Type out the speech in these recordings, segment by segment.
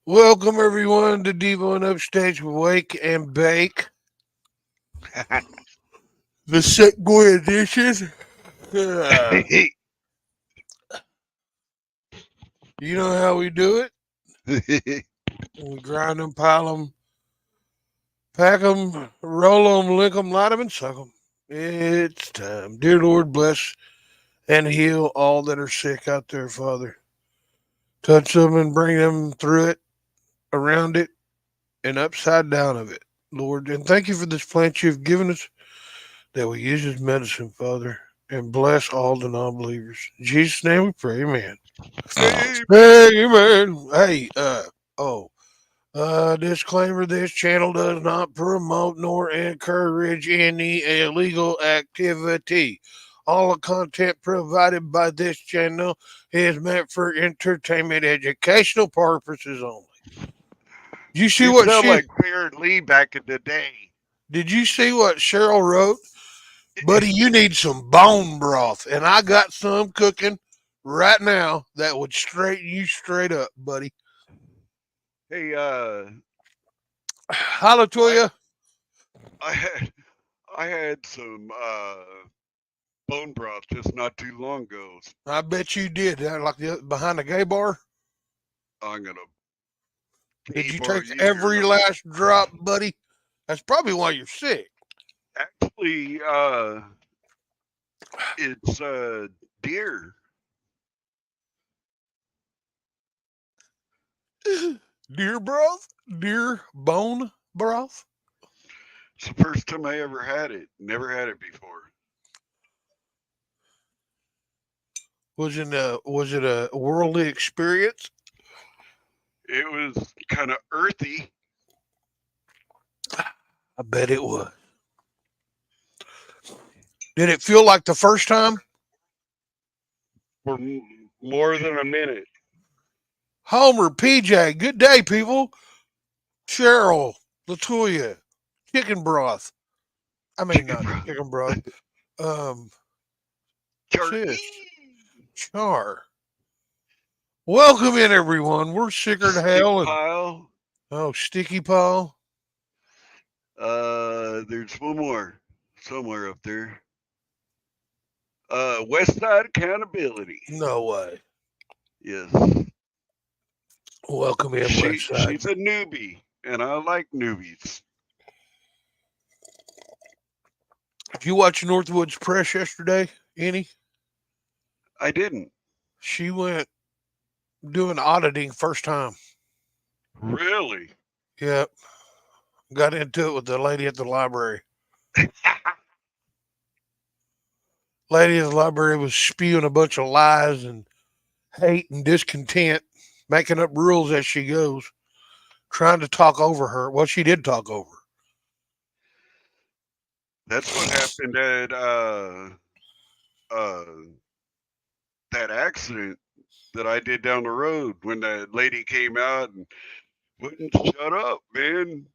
Welcome everyone to Devo and Upstage Wake and Bake, the Segway edition. Uh, you know how we do it. We grind them, pile them, pack them, roll them, lick them, light them, and suck them. It's time. Dear Lord, bless and heal all that are sick out there, Father. Touch them and bring them through it, around it, and upside down of it, Lord. And thank you for this plant you've given us that we use as medicine, Father, and bless all the non-believers. In Jesus' name we pray, amen. Amen. Hey, oh, disclaimer, this channel does not promote nor encourage any illegal activity. All the content provided by this channel is meant for entertainment educational purposes only. You see You what sound she like Beard Lee back in the day. did you see what Cheryl wrote? Buddy, you need some bone broth, and I got some cooking right now that would straighten you straight up, buddy. Hey, Holla to I you. I had I had some bone broth just not too long ago. I bet you did. Like behind the gay bar. I'm gonna Did gay you bar take you. You're every not last drop, buddy? That's probably why you're sick. actually. It's deer. Deer broth? Deer bone broth? It's the first time I ever had it. Never had it before. Was it a worldly experience? It was kind of earthy. I bet it was. Did it feel like the first time? For more than a minute. Homer, PJ, good day, people. Cheryl, Latoya, chicken broth. I mean, Chicken not broth. chicken broth. Um, Turkey. sis, Char. Welcome in, everyone. We're sicker to Stick hell and pile. Sticky Paul. There's one more somewhere up there. West Side Accountability. No way. Yes. Welcome in, Westside. She's a newbie, and I like newbies. Did you watch Northwoods Press yesterday, Annie? I didn't. She went doing auditing first time. Really? Yep. Got into it with the lady at the library. Lady at the library was spewing a bunch of lies and hate and discontent, making up rules as she goes, trying to talk over her. Well, she did talk over her. That's what happened at uh that accident that I did down the road when that lady came out and wouldn't shut up, man.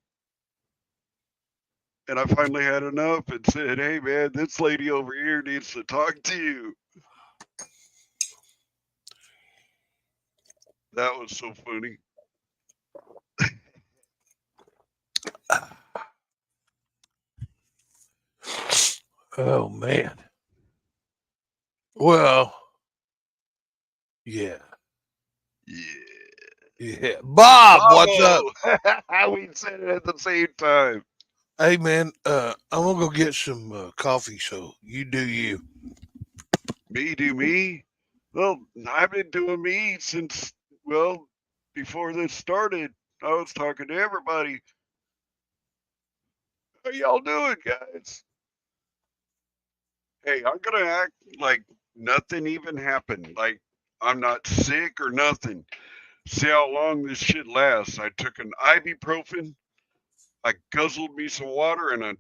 And I finally had enough and said, "Hey, man, this lady over here needs to talk to you." That was so funny. Oh, man. Well, yeah. Yeah. Yeah. Bob, what's up? Bobo! We said it at the same time. Hey, man, I'm going to go get some coffee, so you do you. Me do me? Well, I've been doing me since, well, before this started. I was talking to everybody. How y'all doing, guys? Hey, I'm gonna act like nothing even happened. Like I'm not sick or nothing. See how long this shit lasts. I took an ibuprofen. I guzzled me some water, and I'm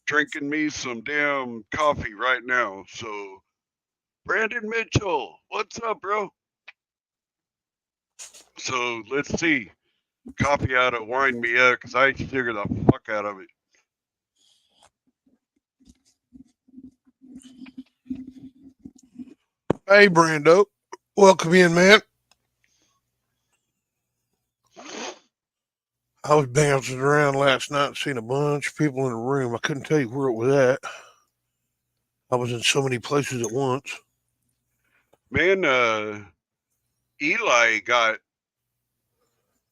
drinking me some damn coffee right now. So, Brandon Mitchell, what's up, bro? So let's see. Coffee out to wind me up because I sugar the fuck out of it. Hey, Brando. Welcome in, man. I was bouncing around last night and seen a bunch of people in the room. I couldn't tell you where it was at. I was in so many places at once. Man, Eli got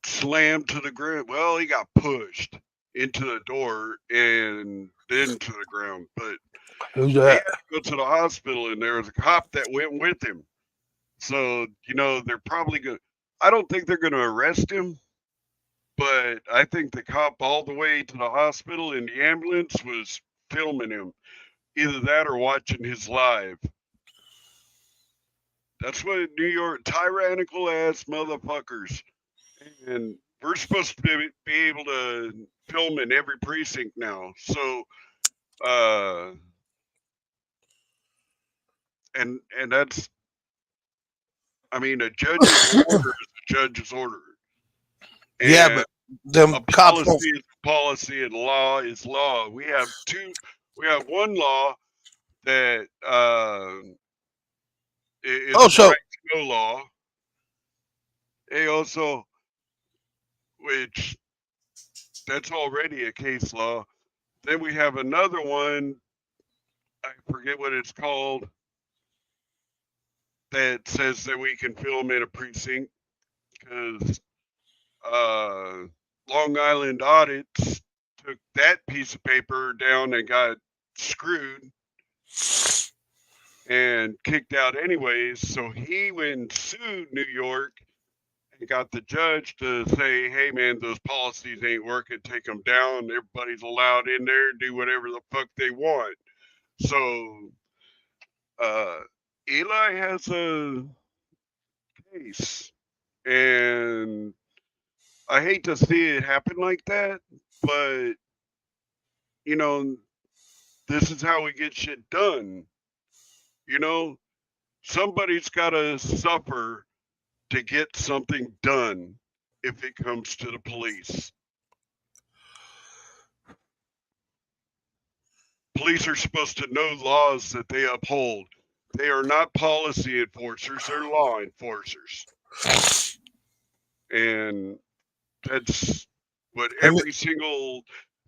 slammed to the ground. Well, he got pushed into the door and then to the ground. But Who's he had that? to go to the hospital, and there was a cop that went with him. So, they're probably going to, I don't think they're going to arrest him, but I think the cop all the way to the hospital in the ambulance was filming him. Either that or watching his live. That's what New York, tyrannical ass motherfuckers. And we're supposed to be able to film in every precinct now. So, uh, and that's, I mean, a judge's order is a judge's order. Yeah, And but them a cops policy won't. is policy and law is law. We have one law that is Oh, the so right to know law. They also, which that's already a case law. Then we have another one, I forget what it's called, that says that we can film in a precinct because Long Island audits took that piece of paper down and got screwed and kicked out anyways. So he went and sued New York and got the judge to say, hey man, those policies ain't working, take them down. Everybody's allowed in there, do whatever the fuck they want. So Eli has a case, and I hate to see it happen like that, but you know, this is how we get shit done. You know, somebody's got to suffer to get something done if it comes to the police. Police are supposed to know laws that they uphold. They are not policy enforcers, they're law enforcers. And that's what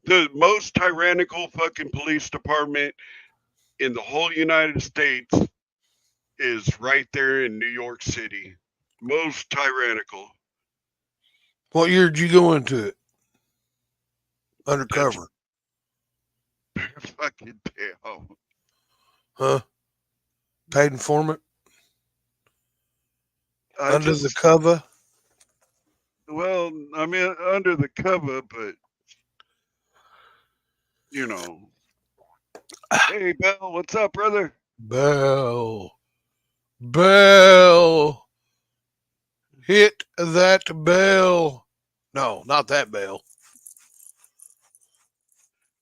the most tyrannical fucking police department in the whole United States is right there in New York City. Most tyrannical. what year did you go into it? That's Undercover, fucking damn. huh? Paid informant I under the just, cover. well, I mean, under the cover, but, you know. Hey, Bell, what's up, brother? Bell, bell, hit that bell. No, not that bell.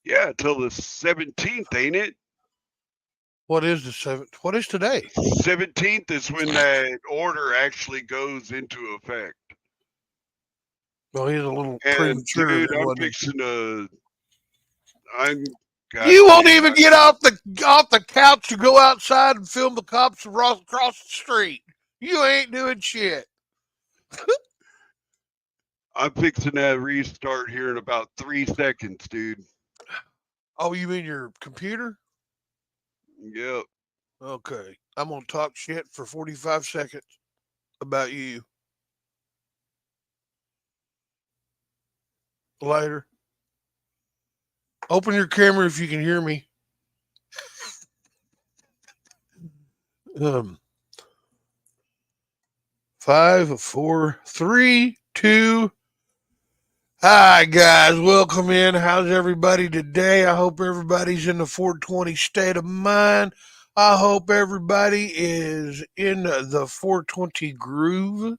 Yeah, till the 17th, ain't it? What is the 7th? What is today? 17th is when that order actually goes into effect. Well, he's a little And premature dude, then, I'm wasn't he? fixing to. I'm. You won't Goddamn. even get off the couch to go outside and film the cops across the street. You ain't doing shit. I'm fixing to restart here in about 3 seconds, dude. Oh, you mean your computer? Yep. Okay. I'm gonna talk shit for 45 seconds about you. Later. Open your camera if you can hear me. Um, 5, 4, 3, 2. Hi guys, welcome in. How's everybody today? I hope everybody's in the 420 state of mind. I hope everybody is in the 420 groove,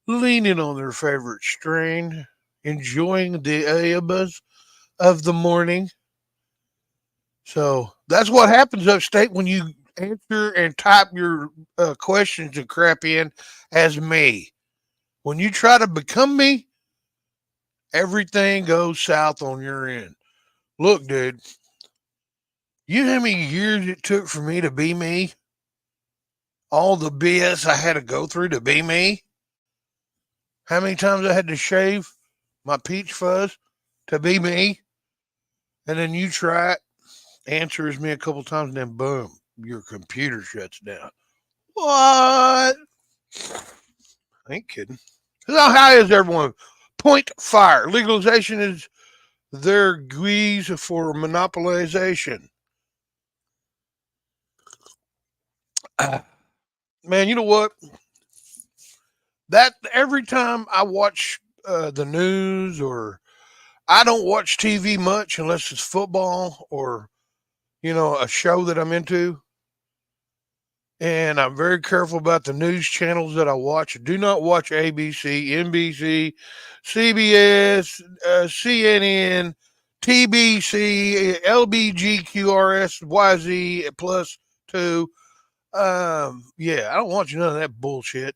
leaning on their favorite strain, enjoying the ayabas of the morning. So that's what happens upstate when you answer and type your questions and crap in as me. When you try to become me, everything goes south on your end. Look, dude, you know how many years it took for me to be me? all the BS I had to go through to be me, how many times I had to shave my peach fuzz to be me, and then you try it, answers me a couple times, and then boom, your computer shuts down. What? I ain't kidding. So how is everyone? Point fire. Legalization is their guise for monopolization. Man, you know what? That every time I watch the news, or I don't watch TV much unless it's football or a show that I'm into, and I'm very careful about the news channels that I watch. I do not watch ABC, NBC, CBS, CNN, TBC, LBGQRS, YZ plus two. Yeah, I don't watch none of that bullshit.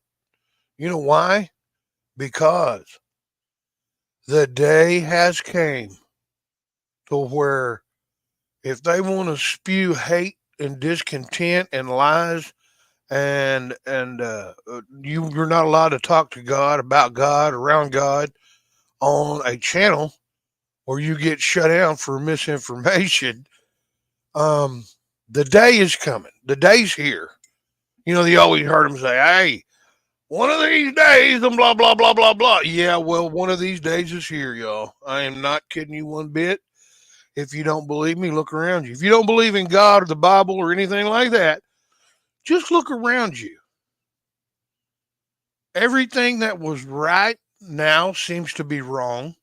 You know why? Because the day has came to where if they want to spew hate and discontent and lies, you're not allowed to talk to God, about God, around God on a channel, or you get shut down for misinformation. Um, the day is coming. The day's here. You always heard them say, "Hey, one of these days," and blah blah blah blah blah. Yeah, well, one of these days is here, y'all. I am not kidding you one bit. If you don't believe me, look around you. If you don't believe in God or the Bible or anything like that, just look around you. Everything that was right now seems to be wrong.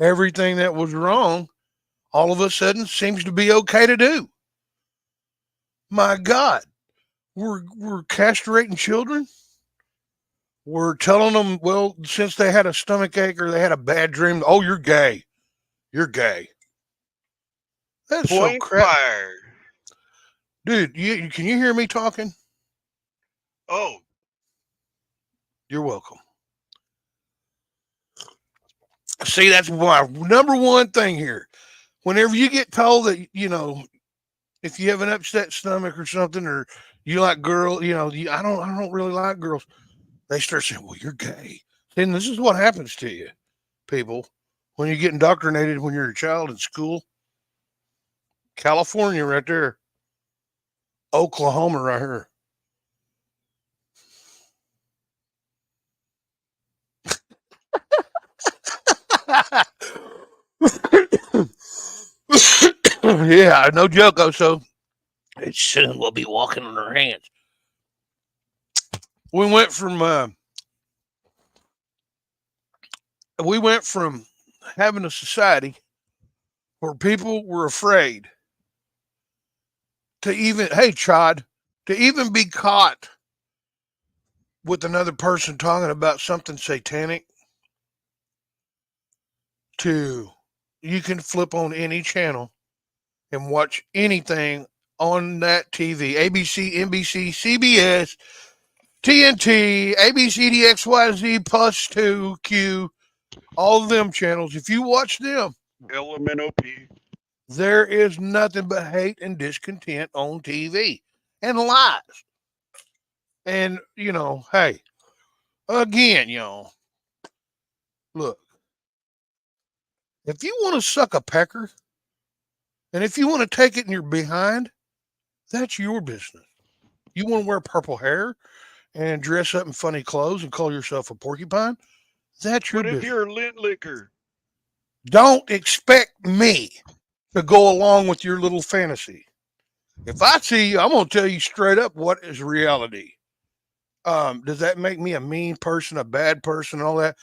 Everything that was wrong all of a sudden seems to be okay to do. My God, we're castrating children. We're telling them, well, since they had a stomach ache or they had a bad dream, oh, you're gay. You're gay. That's so Point crap. fire. Dude, can you hear me talking? Oh, You're welcome. See, that's my number one thing here. Whenever you get told that, if you have an upset stomach or something, or you like girls, I don't really like girls. They start saying, "Well, you're gay." Then this is what happens to you, people, when you get indoctrinated when you're a child in school. California, right there. Oklahoma, right here. Yeah, no joke. So it soon will be walking on our hands. We went from having a society where people were afraid to even, hey, Chad, to even be caught with another person talking about something satanic, to you can flip on any channel and watch anything on that TV. ABC, NBC, CBS, TNT, ABCDXYZ plus 2Q, all of them channels. If you watch them, LMNOP. there is nothing but hate and discontent on TV and lies. And, hey, again, look, if you want to suck a pecker and if you want to take it in your behind, that's your business. You want to wear purple hair and dress up in funny clothes and call yourself a porcupine? That's your What if business. you're a lint licker? Don't expect me to go along with your little fantasy. If I see you, I'm going to tell you straight up what is reality. Does that make me a mean person, a bad person, and all that?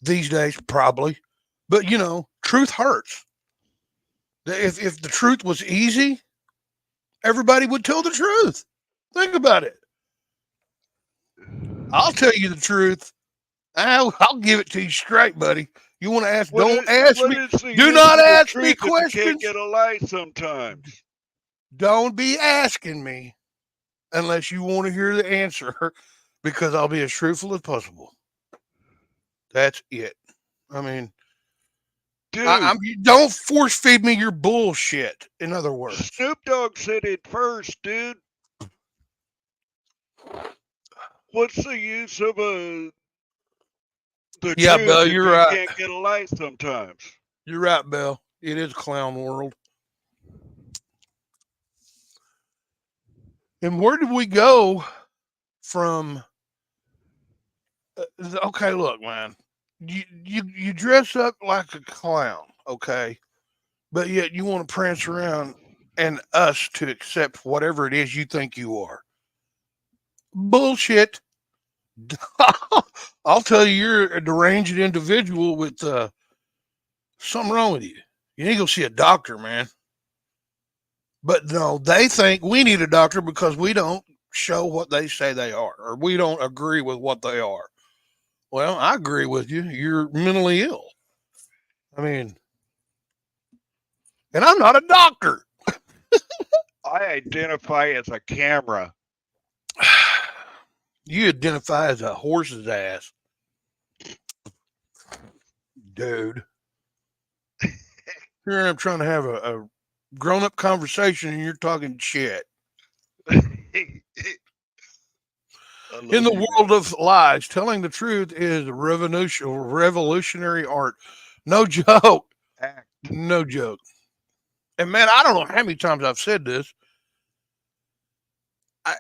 These days, probably. But, truth hurts. If the truth was easy, everybody would tell the truth. Think about it. I'll tell you the truth. I'll give it to you straight, buddy. You want to ask? Don't ask me. Do not ask me questions. You can't get a lie sometimes. Don't be asking me unless you want to hear the answer, because I'll be as truthful as possible. That's it. I mean, dude, don't force feed me your bullshit. In other words, Snoop Dogg said it first, dude. What's the use of the Yeah, truth Bell, if you're you right. can't get a light sometimes? You're right, Bell. It is clown world. And where did we go from? Okay, look, man. You dress up like a clown, okay, but yet you want to prance around and us to accept whatever it is you think you are. Bullshit. I'll tell you, you're a deranged individual with something wrong with you. You need to go see a doctor, man. But no, they think we need a doctor because we don't show what they say they are, or we don't agree with what they are. Well, I agree with you. You're mentally ill. I mean, and I'm not a doctor. I identify as a camera. You identify as a horse's ass, dude. Here I'm trying to have a grown up conversation and you're talking shit. In the world of lies, telling the truth is a revolutionary art. No joke. Act. No joke. And man, I don't know how many times I've said this.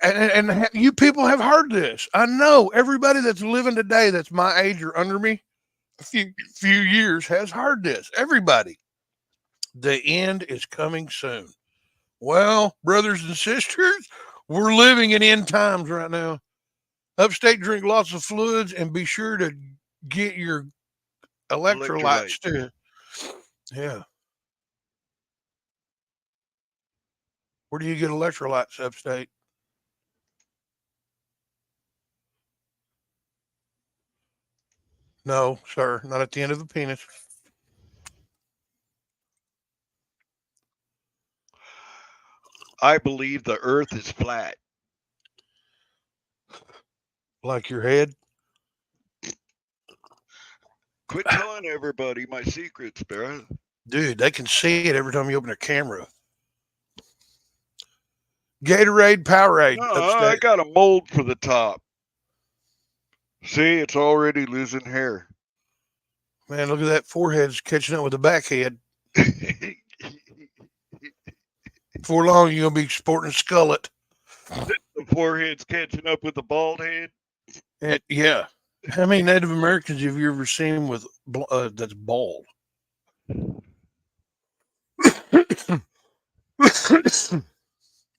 And you people have heard this. I know everybody that's living today that's my age or under me, a few years has heard this. Everybody. The end is coming soon. Well, brothers and sisters, we're living in end times right now. Upstate, drink lots of fluids and be sure to get your electrolytes too. Yeah. Where do you get electrolytes upstate? No, sir, not at the end of the penis. I believe the earth is flat. Like your head? Quit telling everybody my secrets, bro. Dude, they can see it every time you open a camera. Gatorade, Powerade. No, Upstate. I got a mold for the top. See, it's already losing hair. Man, look at that forehead's catching up with the back head. Before long, you're gonna be sporting a skullet. The forehead's catching up with the bald head. Yeah. How many Native Americans have you ever seen with that's bald?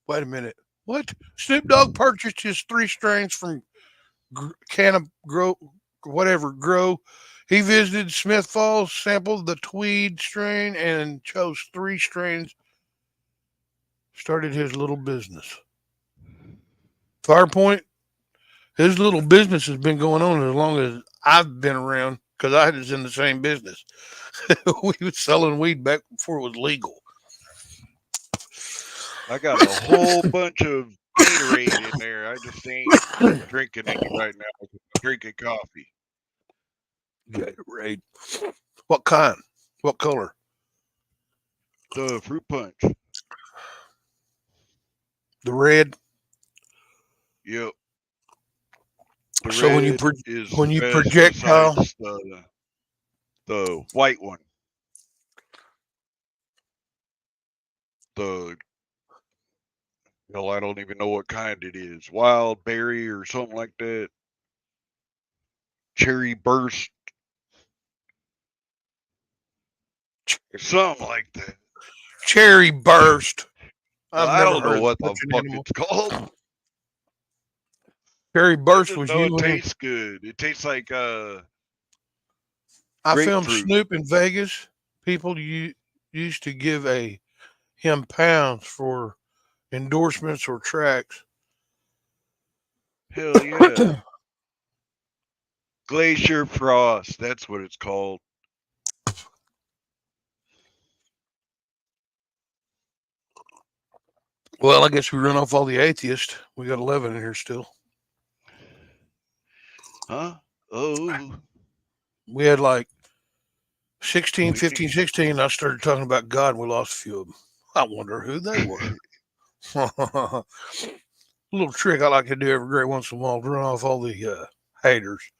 Wait a minute. What? Snoop Dogg purchased his 3 strains from Grow. He visited Smith Falls, sampled the Tweed strain, and chose 3 strains. Started his little business. Firepoint, his little business has been going on as long as I've been around because I was in the same business. We was selling weed back before it was legal. I got a whole bunch of Gatorade in there. I just ain't drinking any right now. I'm drinking coffee. Gatorade. What kind? What color? The fruit punch. The red. Yep. The So when you projectile, the white one. I don't even know what kind it is. Wild berry or something like that. Cherry burst. Something like that. Cherry burst. I don't know what the fuck it's called. Cherry burst was you. It tastes good. It tastes like I filmed Snoop in Vegas. People used to give him pounds for endorsements or tracks. Hell yeah. Glacier Frost. That's what it's called. Well, I guess we run off all the atheists. We got 11 in here still. Huh? Oh. We had like 16, 15, 16. I started talking about God and we lost a few of them. I wonder who they were. A little trick I like to do every great once in a while to run off all the haters.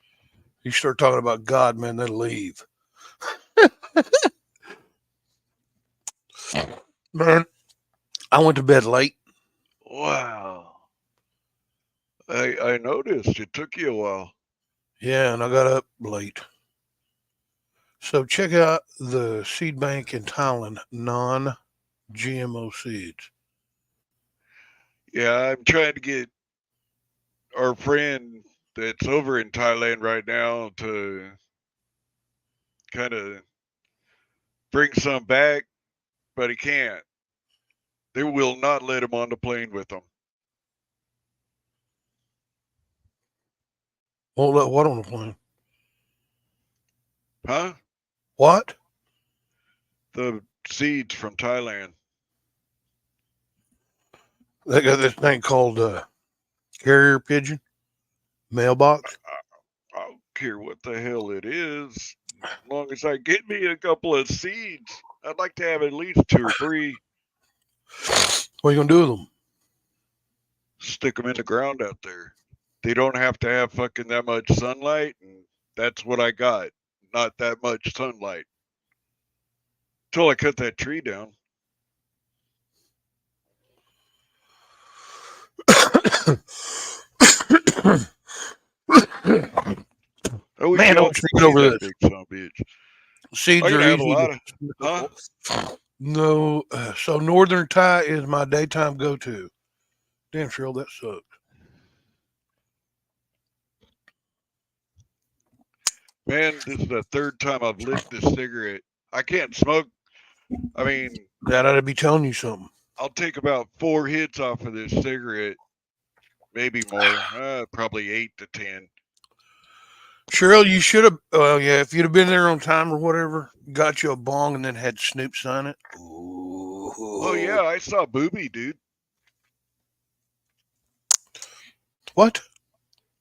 You start talking about God, man, they'll leave. Man, I went to bed late. Wow. I noticed it took you a while. Yeah, and I got up late. So check out the seed bank in Thailand, non-GMO seeds. Yeah, I'm trying to get our friend that's over in Thailand right now to kind of bring some back, but he can't. They will not let him on the plane with them. Won't let what on the plane? Huh? What? The seeds from Thailand. They got this thing called carrier pigeon mailbox. I don't care what the hell it is. As long as I get me a couple of seeds, I'd like to have at least 2 or 3. What are you gonna do with them? Stick them in the ground out there. They don't have to have fucking that much sunlight, and that's what I got. Not that much sunlight. Till I cut that tree down. Oh, Man, don't get over this. Big son of a bitch. Seeds I'm are gonna have a easy. lot of. Huh? No, so Northern Thai is my daytime go-to. Damn, Cheryl, that sucks. Man, this is the 3rd time I've lit this cigarette. I can't smoke. I mean, That ought to be telling you something. I'll take about 4 hits off of this cigarette, maybe more, probably 8 to 10. Cheryl, you should have. Yeah, if you'd have been there on time or whatever, got you a bong and then had Snoop sign it. Ooh. Oh yeah, I saw Booby, dude. What?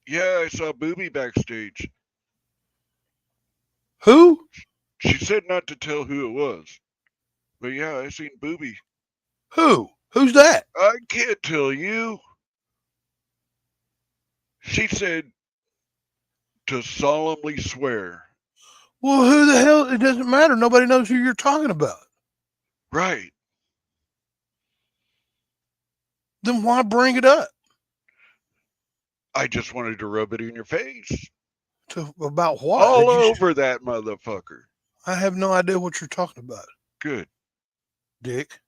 Yeah, I saw Booby backstage. Who? She said not to tell who it was, but yeah, I seen Booby. Who? Who's that? I can't tell you. She said to solemnly swear. Well, who the hell? It doesn't matter. Nobody knows who you're talking about. Right. Then why bring it up? I just wanted to rub it in your face. About what? All over that motherfucker. I have no idea what you're talking about. Good. Dick.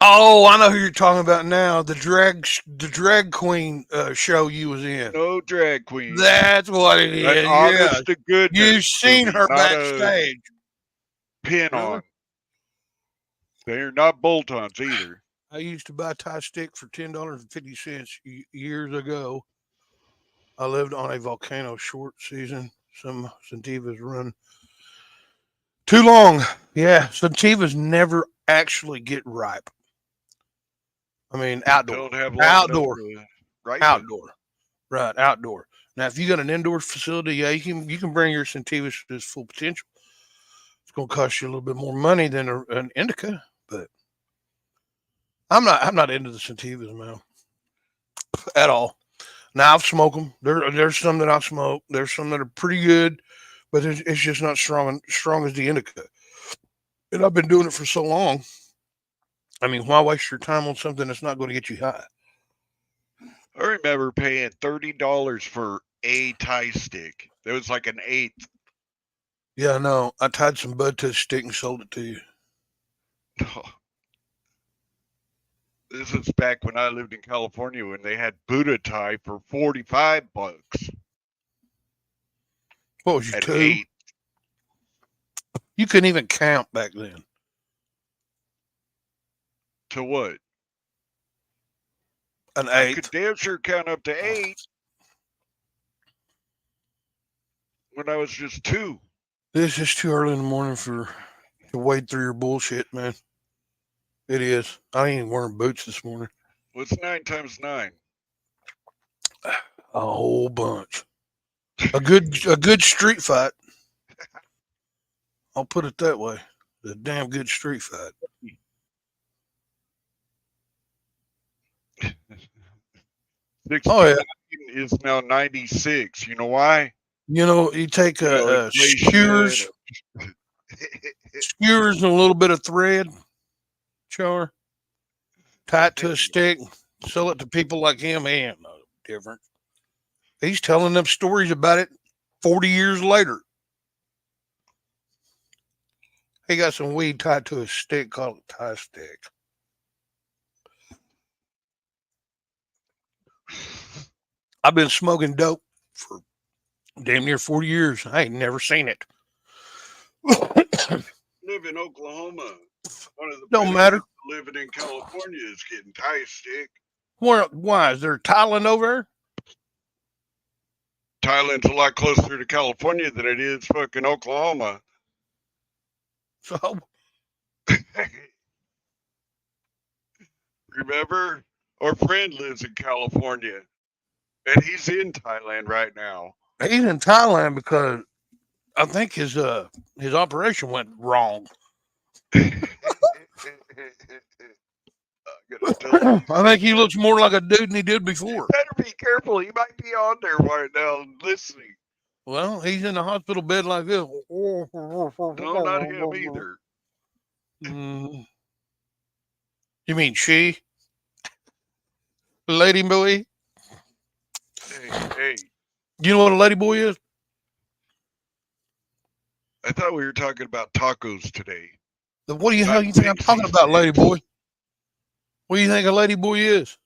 Oh, I know who you're talking about now. The drag queen show you was in. No drag queen. That's what it is. An honest to goodness. You've seen movie, her not backstage. A pin on. They're not bolt-ons either. I used to buy a Thai stick for $10.50 years ago. I lived on a volcano short season. Some sativas run too long. Yeah, sativas never actually get ripe. I mean, outdoor. Don't have Outdoor. Right. Outdoor. Right, outdoor. Now, if you got an indoor facility, yeah, you can bring your sativas to its full potential. It's going to cost you a little bit more money than an indica, but I'm not into the sativas, man, at all. Now I've smoked them. There's some that I smoke. There's some that are pretty good, but it's just not strong as the indica. And I've been doing it for so long. I mean, why waste your time on something that's not going to get you high? I remember paying $30 for a Thai stick. It was like an eighth. Yeah, no. I tied some bud to a stick and sold it to you. This is back when I lived in California when they had Buddha Thai for $45. What was you, At 2? 8. You couldn't even count back then. To what? An I eighth. could damn sure count up to 8 when I was just 2. It's just too early in the morning to wade through your bullshit, man. It is. I ain't even wearing boots this morning. What's 9 times 9? A whole bunch. A good street fight. I'll put it that way. A damn good street fight. Oh yeah. 69 is now 96. You know why? You know, you take Inflation. skewers and a little bit of thread, char, tie it to a stick, sell it to people like him. He ain't no different. He's telling them stories about it 40 years later. He got some weed tied to a stick called a tie stick. I've been smoking dope for damn near 40 years. I ain't never seen it. Live in Oklahoma. One of the Don't matter. living in California is getting tie stick. Why? Is there Thailand over there? Thailand's a lot closer to California than it is fucking Oklahoma. So, remember? Our friend lives in California, and he's in Thailand right now. he's in Thailand because I think his operation went wrong. I think he looks more like a dude than he did before. Better be careful. He might be on there right now listening. Well, he's in the hospital bed like this. No, not him either. You mean she? Lady boy? Hey. You know what a lady boy is? I thought we were talking about tacos today. What do you think I'm talking about, lady boy? What do you think a lady boy is?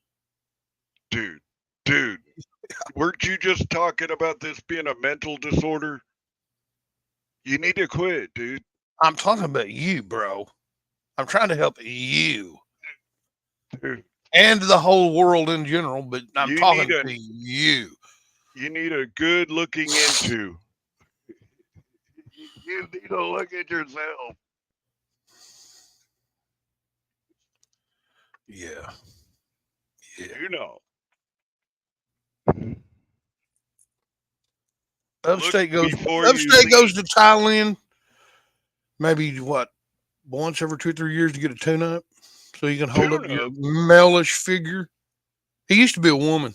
Dude, weren't you just talking about this being a mental disorder? You need to quit, dude. I'm talking about you, bro. I'm trying to help you. Dude. And the whole world in general, but I'm talking to you. You need a good looking into. You need to look at yourself. Yeah. You know. Upstate goes to Thailand. Maybe once every 2 or 3 years to get a tune-up, so you can hold up your male-ish figure. He used to be a woman.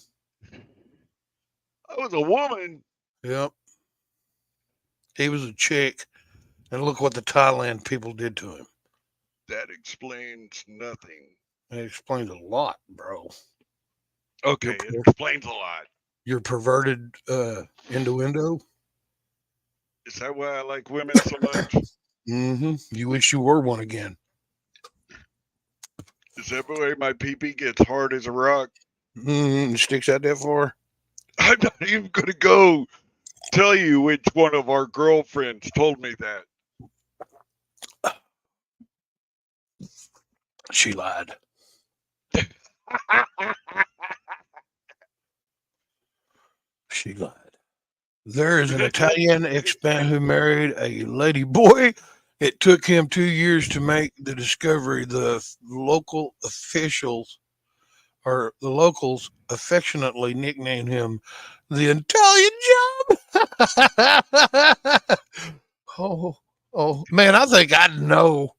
I was a woman. Yep. He was a chick, and look what the Thailand people did to him. That explains nothing. It explains a lot, bro. Okay, it explains a lot. You're perverted innuendo. Is that why I like women so much? Mm-hmm. You wish you were one again. Is that why my pee-pee gets hard as a rock? Mm-hmm. It sticks out that far? I'm not even going to go tell you which one of our girlfriends told me that. She lied. She lied. There is an Italian expat who married a lady boy. It took him 2 years to make the discovery. The local officials, or the locals, affectionately nicknamed him the Italian Job. Oh, man, I think I know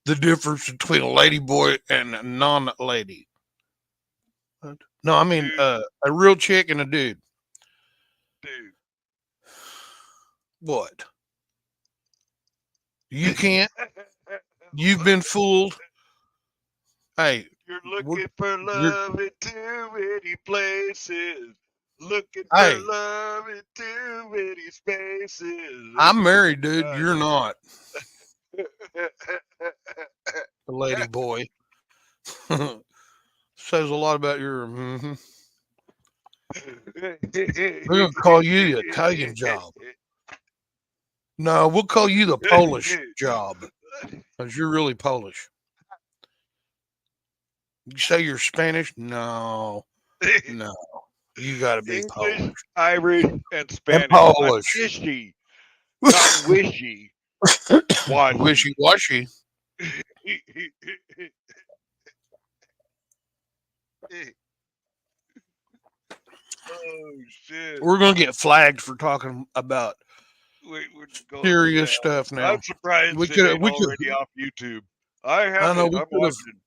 the difference between a lady boy and a non-lady. No, I mean a real chick and a dude. Dude. What? You can't? You've been fooled? Hey. You're looking for love in too many places. Looking for love in too many spaces. I'm married, dude. You're not. The lady boy. Says a lot about your... Mm-hmm. We're going to call you the Italian Job. No, we'll call you the Polish Job. Because you're really Polish. You say you're Spanish? No. You got to be English, Polish. Irish, and Spanish. And Polish. Fishy. Not wishy. Wishy-washy. Oh, shit. We're going to get flagged for talking about serious stuff now. I'm surprised it ain't already off YouTube. I'm watching.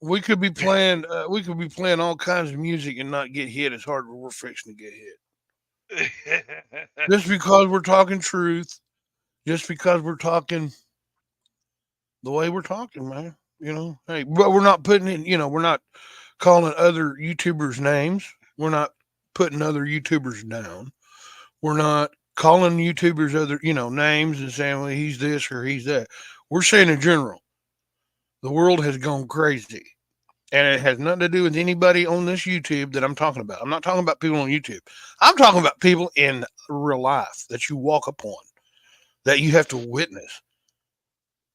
We could be playing. We could be playing all kinds of music and not get hit as hard as we're fixing to get hit. Just because we're talking truth. Just because we're talking the way we're talking, man. Hey, but we're not putting in. We're not calling other YouTubers names. We're not putting other YouTubers down. We're not calling YouTubers other, names and saying, well, he's this or he's that. We're saying in general, the world has gone crazy. And it has nothing to do with anybody on this YouTube that I'm talking about. I'm not talking about people on YouTube. I'm talking about people in real life that you walk upon, that you have to witness,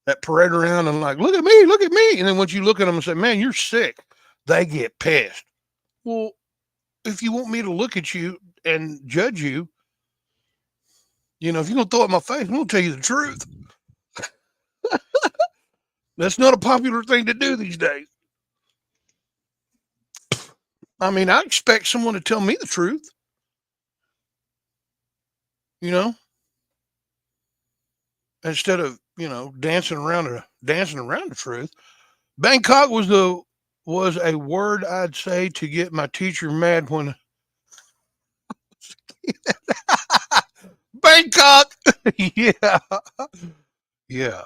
that parade around and like, look at me, look at me. And then once you look at them and say, man, you're sick, they get pissed. Well, if you want me to look at you and judge you, if you're going to throw it in my face, I'm going to tell you the truth. That's not a popular thing to do these days. I mean, I expect someone to tell me the truth. Instead of dancing around the truth. Bangkok was a word I'd say to get my teacher mad when Bangkok. Yeah, yeah.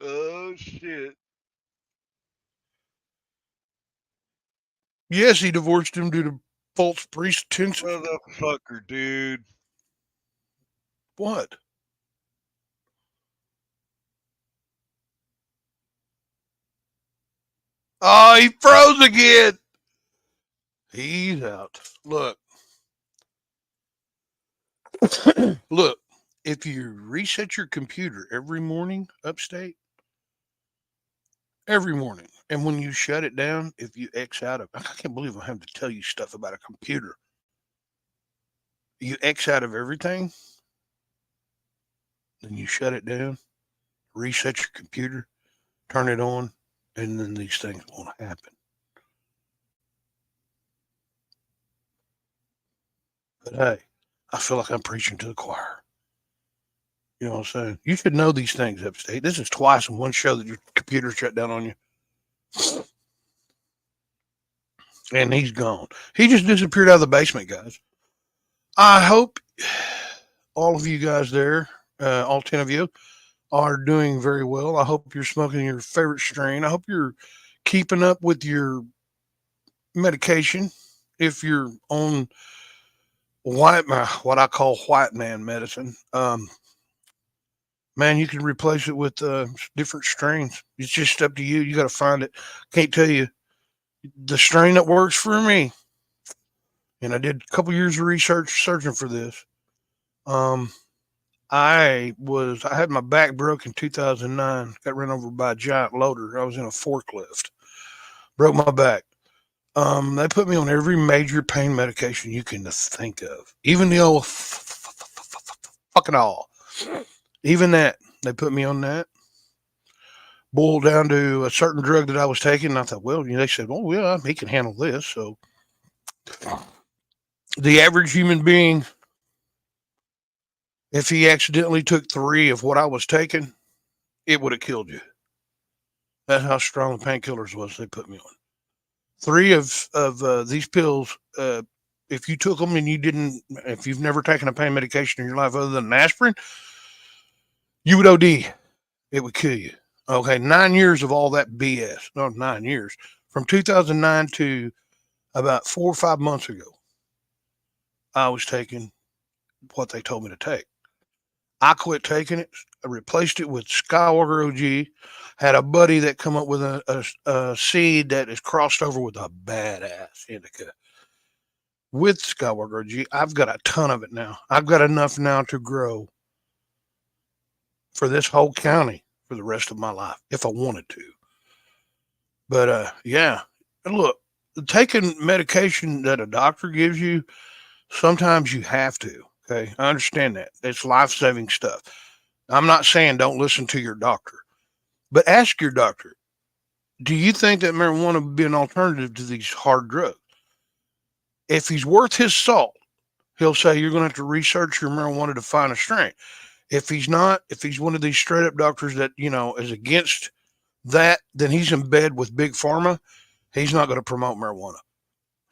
Oh shit! Yes, he divorced him due to false pretenses. Motherfucker, dude. What? Oh, he froze again. He's out. Look. Look, if you reset your computer every morning upstate, every morning, and when you shut it down, if you X out of, I can't believe I have to tell you stuff about a computer. You X out of everything, then you shut it down, reset your computer, turn it on, and then these things won't happen. But hey, I feel like I'm preaching to the choir. You know what I'm saying? You should know these things upstate. This is twice in one show that your computer shut down on you. And he's gone. He just disappeared out of the basement, guys. I hope all of you guys there, all 10 of you, are doing very well. I hope you're smoking your favorite strain. I hope you're keeping up with your medication. If you're on what I call white man medicine, man, you can replace it with different strains. It's just up to you. You got to find it. Can't tell you the strain that works for me. And I did a couple years of research searching for this. I had my back broke in 2009. Got run over by a giant loader. I was in a forklift. Broke my back. They put me on every major pain medication you can think of. Even the old fucking all. Even that. They put me on that. Boiled down to a certain drug that I was taking. And I thought, well, they said, oh, yeah, he can handle this. So the average human being, if he accidentally took 3 of what I was taking, it would have killed you. That's how strong the painkillers was they put me on. 3 of these pills, if you took them and if you've never taken a pain medication in your life other than an aspirin, you would OD. It would kill you. Okay, 9 years of all that BS. No, 9 years. From 2009 to about 4 or 5 months ago, I was taking what they told me to take. I quit taking it. I replaced it with Skywalker OG. Had a buddy that come up with a seed that is crossed over with a badass indica. With Skywalker OG, I've got a ton of it now. I've got enough now to grow for this whole county for the rest of my life if I wanted to. But yeah, look, taking medication that a doctor gives you, sometimes you have to. Okay, I understand that. It's life-saving stuff. I'm not saying don't listen to your doctor, but ask your doctor, do you think that marijuana would be an alternative to these hard drugs? If he's worth his salt, he'll say you're going to have to research your marijuana to find a strain. If he's not, if he's one of these straight up doctors that, is against then he's in bed with Big Pharma. He's not going to promote marijuana.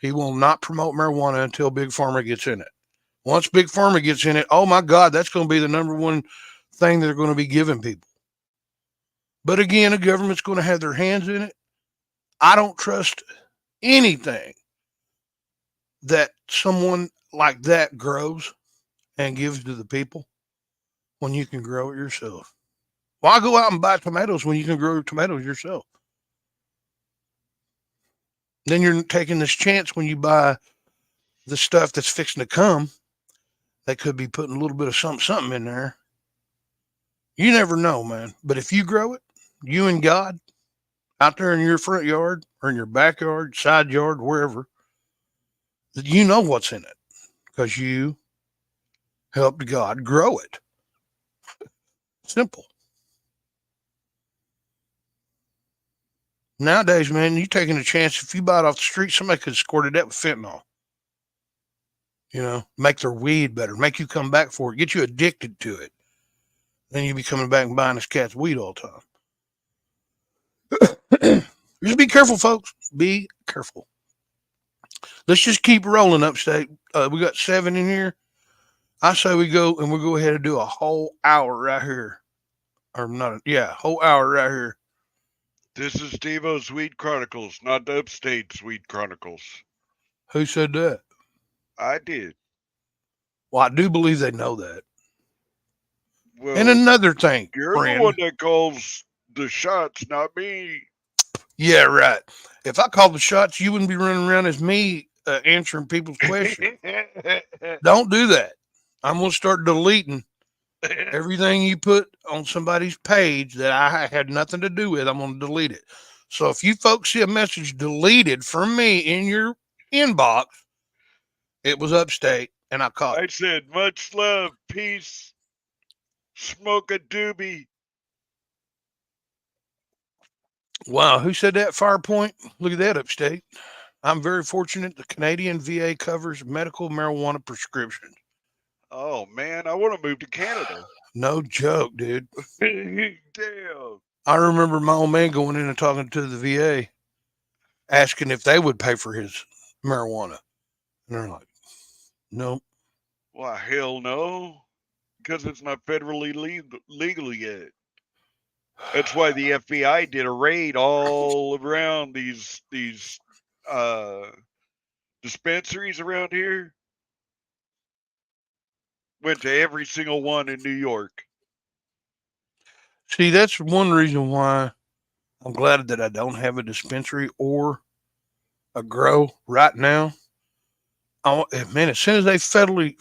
He will not promote marijuana until Big Pharma gets in it. Once Big Pharma gets in it, oh my God, that's going to be the number one thing they're going to be giving people. But again, the government's going to have their hands in it. I don't trust anything that someone like that grows and gives to the people when you can grow it yourself. Why go out and buy tomatoes when you can grow tomatoes yourself? Then you're taking this chance when you buy the stuff that's fixing to come that could be putting a little bit of something in there. You never know, man. But if you grow it, you and God, out there in your front yard or in your backyard, side yard, wherever, you know what's in it because you helped God grow it. Simple. Nowadays, man, you're taking a chance. If you buy it off the street, somebody could squirt it up with fentanyl. Make their weed better, make you come back for it, get you addicted to it. Then you be coming back and buying this cat's weed all the time. Just be careful, folks. Be careful. Let's just keep rolling upstate. We got 7 in here. I say we go and we'll go ahead and do a whole hour right here. Or not, whole hour right here. This is Steve-O's Weed Chronicles, not the Upstate's Weed Chronicles. Who said that? I did. Well, I do believe they know that. Well, and another thing, you're friend. the one that calls the shots, not me. Yeah, right. If I called the shots, you wouldn't be running around as me answering people's questions. Don't do that. I'm going to start deleting everything you put on somebody's page that I had nothing to do with. I'm going to delete it. So if you folks see a message deleted from me in your inbox, it was Upstate, and I caught it. I said, much love, peace, smoke a doobie. Wow, who said that, Firepoint? Look at that, Upstate. I'm very fortunate the Canadian VA covers medical marijuana prescriptions. Oh, man, I want to move to Canada. No joke, dude. Damn. I remember my old man going in and talking to the VA, asking if they would pay for his marijuana. And they're like, nope. Well, hell no. Because it's not federally legal yet. That's why the FBI did a raid all around these dispensaries around here. Went to every single one in New York. See, that's one reason why I'm glad that I don't have a dispensary or a grow right now. Man, as soon as they federally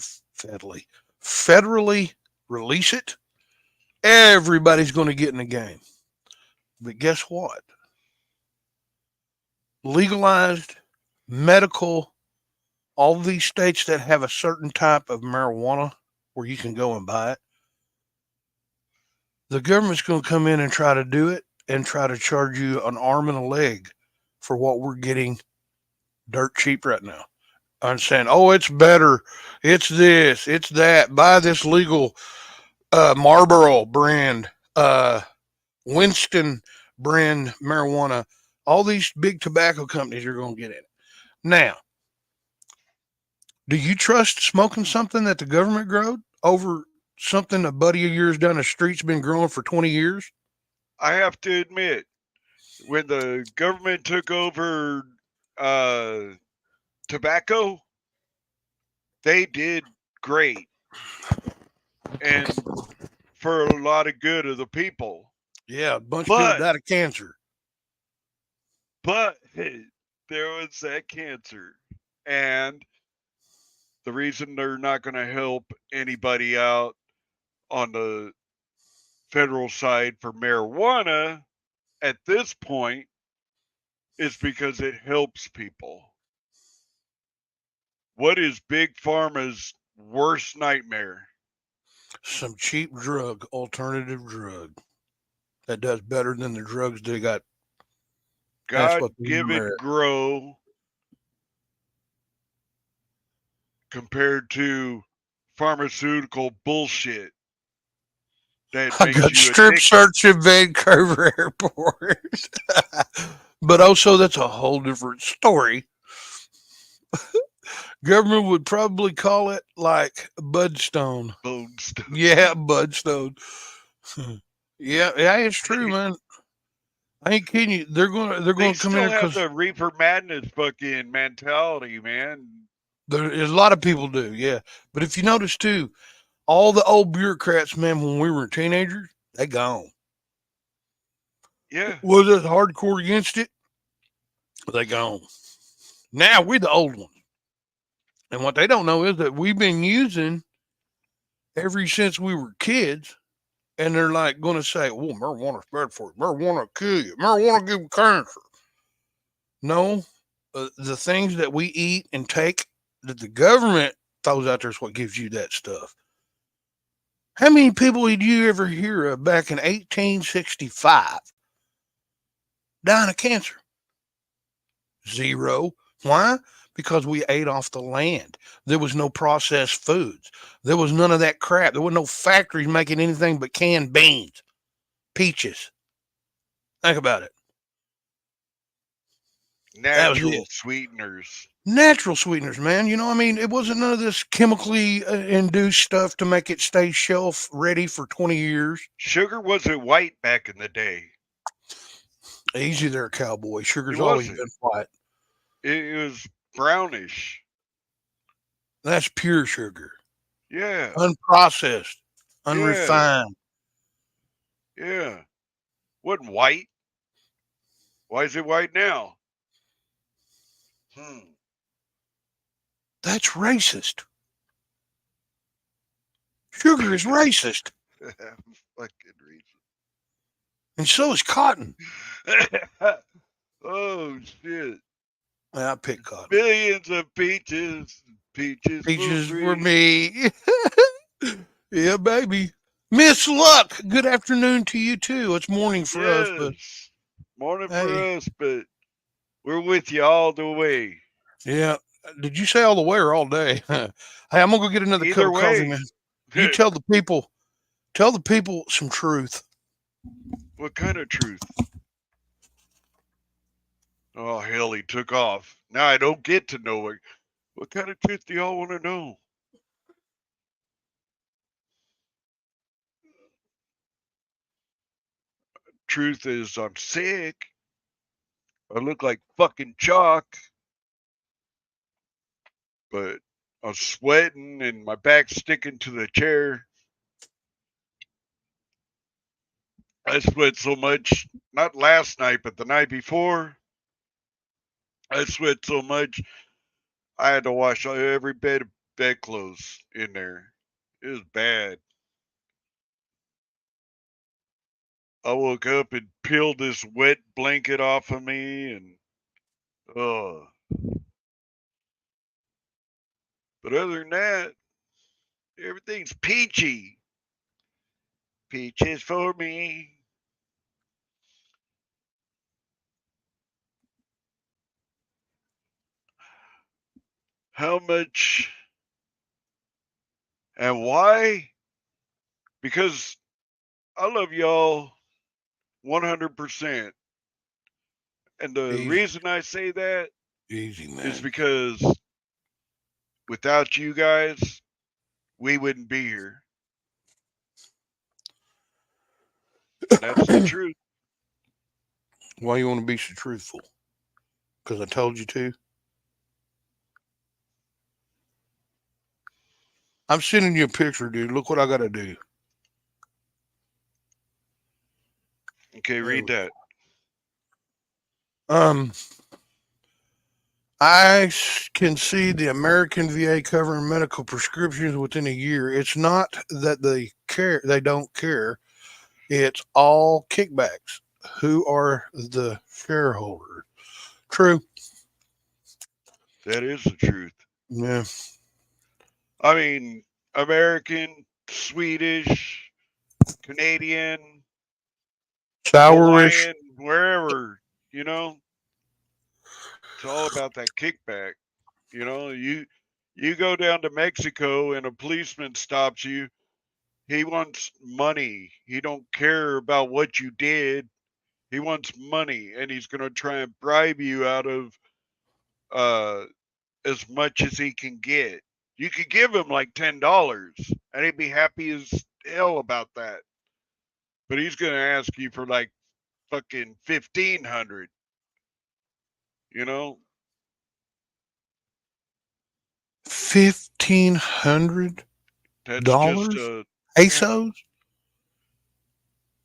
release it, everybody's going to get in the game. But guess what? Legalized medical, all these states that have a certain type of marijuana where you can go and buy it, the government's going to come in and try to do it and try to charge you an arm and a leg for what we're getting dirt cheap right now. I'm saying, oh, it's better. It's this, it's that. Buy this legal Marlboro brand, Winston brand marijuana. All these big tobacco companies are going to get in it. Now, do you trust smoking something that the government growed over something a buddy of yours down the street's been growing for 20 years? I have to admit, when the government took over tobacco, they did great. And for a lot of good of the people. Yeah, a bunch of people died of cancer. But there was that cancer. And the reason they're not going to help anybody out on the federal side for marijuana at this point is because it helps people. What is Big Pharma's worst nightmare? Some cheap drug, alternative drug that does better than the drugs they got. God-given grow compared to pharmaceutical bullshit. that I makes got you strip addicted. search in Vancouver Airport. But also, that's a whole different story. Government would probably call it like Budstone. Bone stuff. Yeah, Budstone. Yeah, yeah, it's true, man. I ain't kidding you. They're They gonna come in still here have because the Reaper Madness fucking mentality, man. there's a lot of people do. Yeah, but if you notice too, all the old bureaucrats, man, when we were teenagers, they gone. Yeah. Was it hardcore against it? They gone. Now we're the old ones, and what they don't know is that we've been using ever since we were kids. And they're like going to say, "Well, marijuana's bad for you. Marijuana will kill you. Marijuana give you cancer." No, the things that we eat and take that the government throws out there is what gives you that stuff. How many people did you ever hear of back in 1865 dying of cancer? Zero. Why? Because we ate off the land. There was no processed foods. There was none of that crap. There was no factories making anything but canned beans, peaches. Think about it. That was Natural it. sweeteners. Natural sweeteners, man. You know, I mean, it wasn't none of this chemically induced stuff to make it stay shelf ready for 20 years. Sugar wasn't white back in the day. Easy there, cowboy. It Sugar's always wasn't. been white. It was brownish. That's pure sugar, Yeah. unprocessed, Yeah. unrefined. Yeah. Wasn't white. Why is it white now? Hmm. That's racist. Sugar is racist, Fucking and so is cotton. reason. Oh shit. I pick cotton. Billions of peaches. Peaches Peaches for for free. me. Yeah, baby. Miss Luck, good afternoon to you too. It's morning for us, but Yes. Morning for hey, us, but we're with you all the way. yeah. Did you say all the way or all day? Hey, I'm gonna go get another cup Either of coffee, way. man. You tell the people some truth. What kind of truth? Oh hell, he took off. Now I don't get to know it. What kind of truth do y'all want to know? Truth is I'm sick. I look like fucking chalk, but I'm sweating and my back's sticking to the chair. I sweat so much, not last night, but the night before. I sweat so much, I had to wash every bed of bedclothes in there. It was bad. I woke up and peeled this wet blanket off of me, and oh. But other than that, everything's peachy. Peaches for me. How much and why? Because I love y'all 100%. And the Easy, reason I say that easy, is man. because without you guys, we wouldn't be here. And that's the truth. Why you want to be so truthful? Because I told you to. I'm sending you a picture, dude. Look what I got to do. Okay, read that. Um, I can see the American VA covering medical prescriptions within a year. It's not that they don't care. It's all kickbacks. Who are the shareholders? True. That is the truth. Yeah. I mean, American, Swedish, Canadian, Sourish. Hawaiian, wherever, you know, it's all about that kickback. You know, you go down to Mexico and a policeman stops you. He wants money. He don't care about what you did. He wants money, and he's going to try and bribe you out of as much as he can get. You could give him like $10, and he'd be happy as hell about that. But he's going to ask you for like fucking 1,500. You know, $1,500 that's just pesos,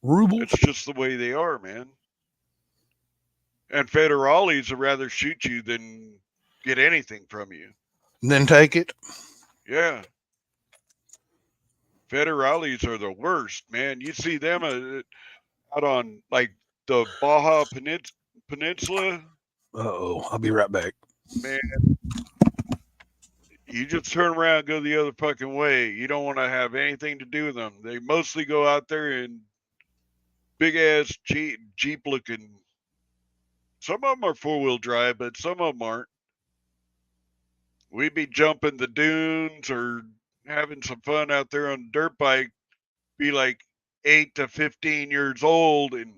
rubles. it's just the way they are, man. And federales would rather shoot you than get anything from you. And then take it. Yeah. Federales are the worst, man. You see them out on like the Baja Peninsula. Uh-oh, I'll be right back. Man, you just turn around and go the other fucking way. You don't want to have anything to do with them. They mostly go out there in big ass Jeep looking. Some of them are 4-wheel drive, but some of them aren't. We'd be jumping the dunes or having some fun out there on a dirt bike, be like 8 to 15 years old, and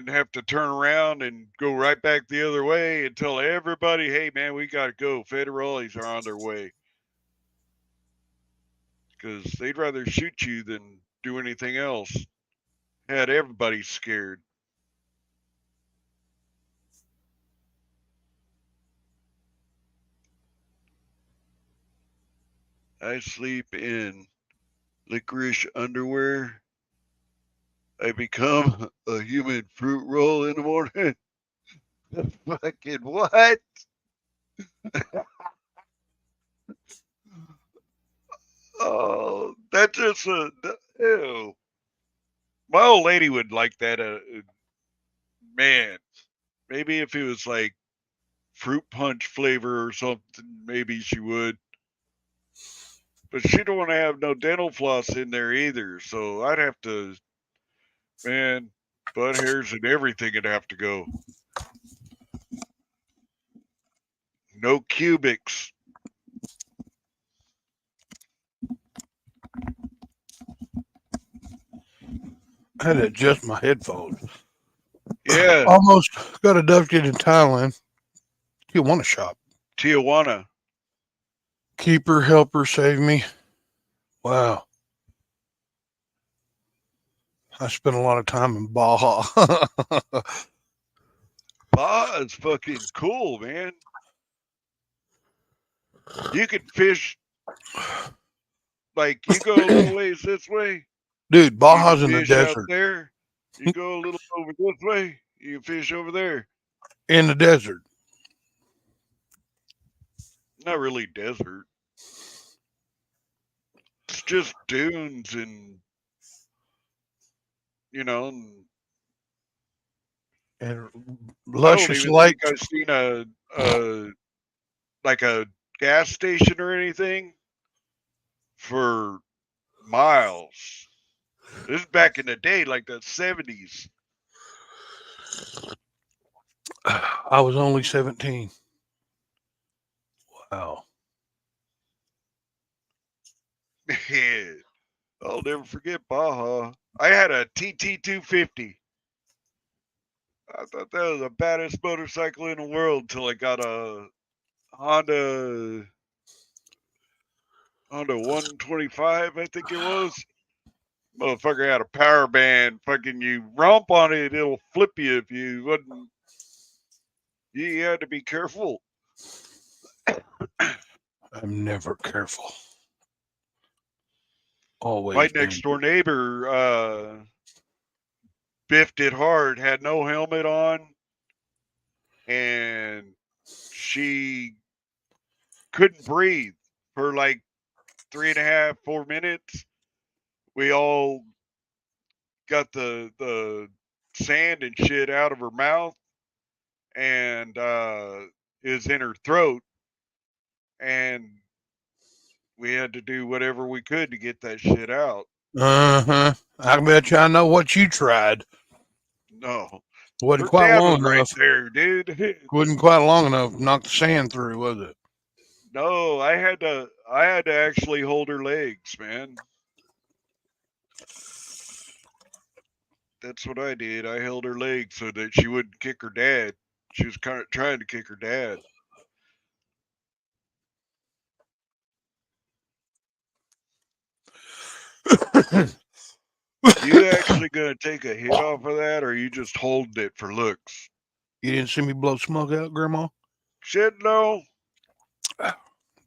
have to turn around and go right back the other way and tell everybody, hey man, we gotta go. Federales are on their way. Because they'd rather shoot you than do anything else. Had everybody scared. I sleep in licorice underwear. I become a human fruit roll in the morning. Fucking what? Oh, that's just ew. My old lady would like that. Man, maybe if it was like fruit punch flavor or something, maybe she would. But she don't want to have no dental floss in there either. So I'd have to, man, butt hairs and everything would have to go. No cubics. I had to adjust my headphones. Yeah. Almost got abducted in Thailand. Tijuana shop. Tijuana. Keeper, helper, save me. Wow. I spent a lot of time in Baja. Baja is fucking cool, man. You could fish, like, you go a little ways this way. Dude, Baja's in the desert. Out there. You go a little over this way, you can fish over there. In the desert. Not really desert. It's just dunes and, you know, and luscious lakes. I don't even think I've seen like a gas station or anything for miles. This is back in the day, like the 70s. I was only 17. Wow. Yeah. I'll never forget Baja. I had a TT250. I thought that was the baddest motorcycle in the world until I got a Honda 125, I think it was. Motherfucker had a power band. Fucking you romp on it, it'll flip you if you wouldn't. You had to be careful. I'm never careful. Always. My next door neighbor biffed it hard, had no helmet on, and she couldn't breathe for like 3.5, 4 minutes. We all got the sand and shit out of her mouth, and is in her throat, and we had to do whatever we could to get that shit out. I bet you I know what you tried. No, wasn't quite long enough. Right there, dude. Wasn't quite long enough to knock the sand through, was it? No, I had to actually hold her legs, man. That's what I did. I held her legs so that she wouldn't kick her dad. She was kind of trying to kick her dad. You actually gonna take a hit off of that, or are you just holding it for looks? You didn't see me blow smoke out, Grandma? Shit, no.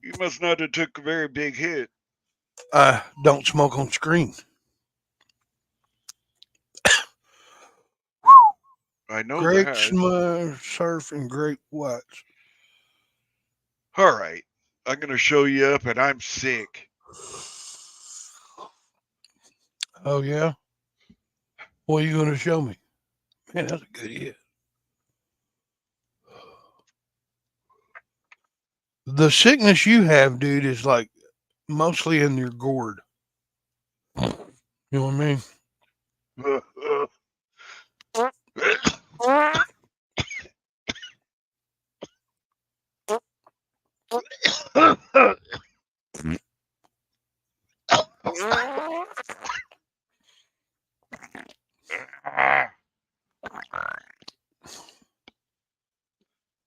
You must not have took a very big hit. I don't smoke on screen. I know Great that. surf and great whites. All right, I'm gonna show you up, and I'm sick. Oh, yeah? What are you going to show me? Man, that's a good hit. The sickness you have, dude, is like mostly in your gourd. You know what I mean?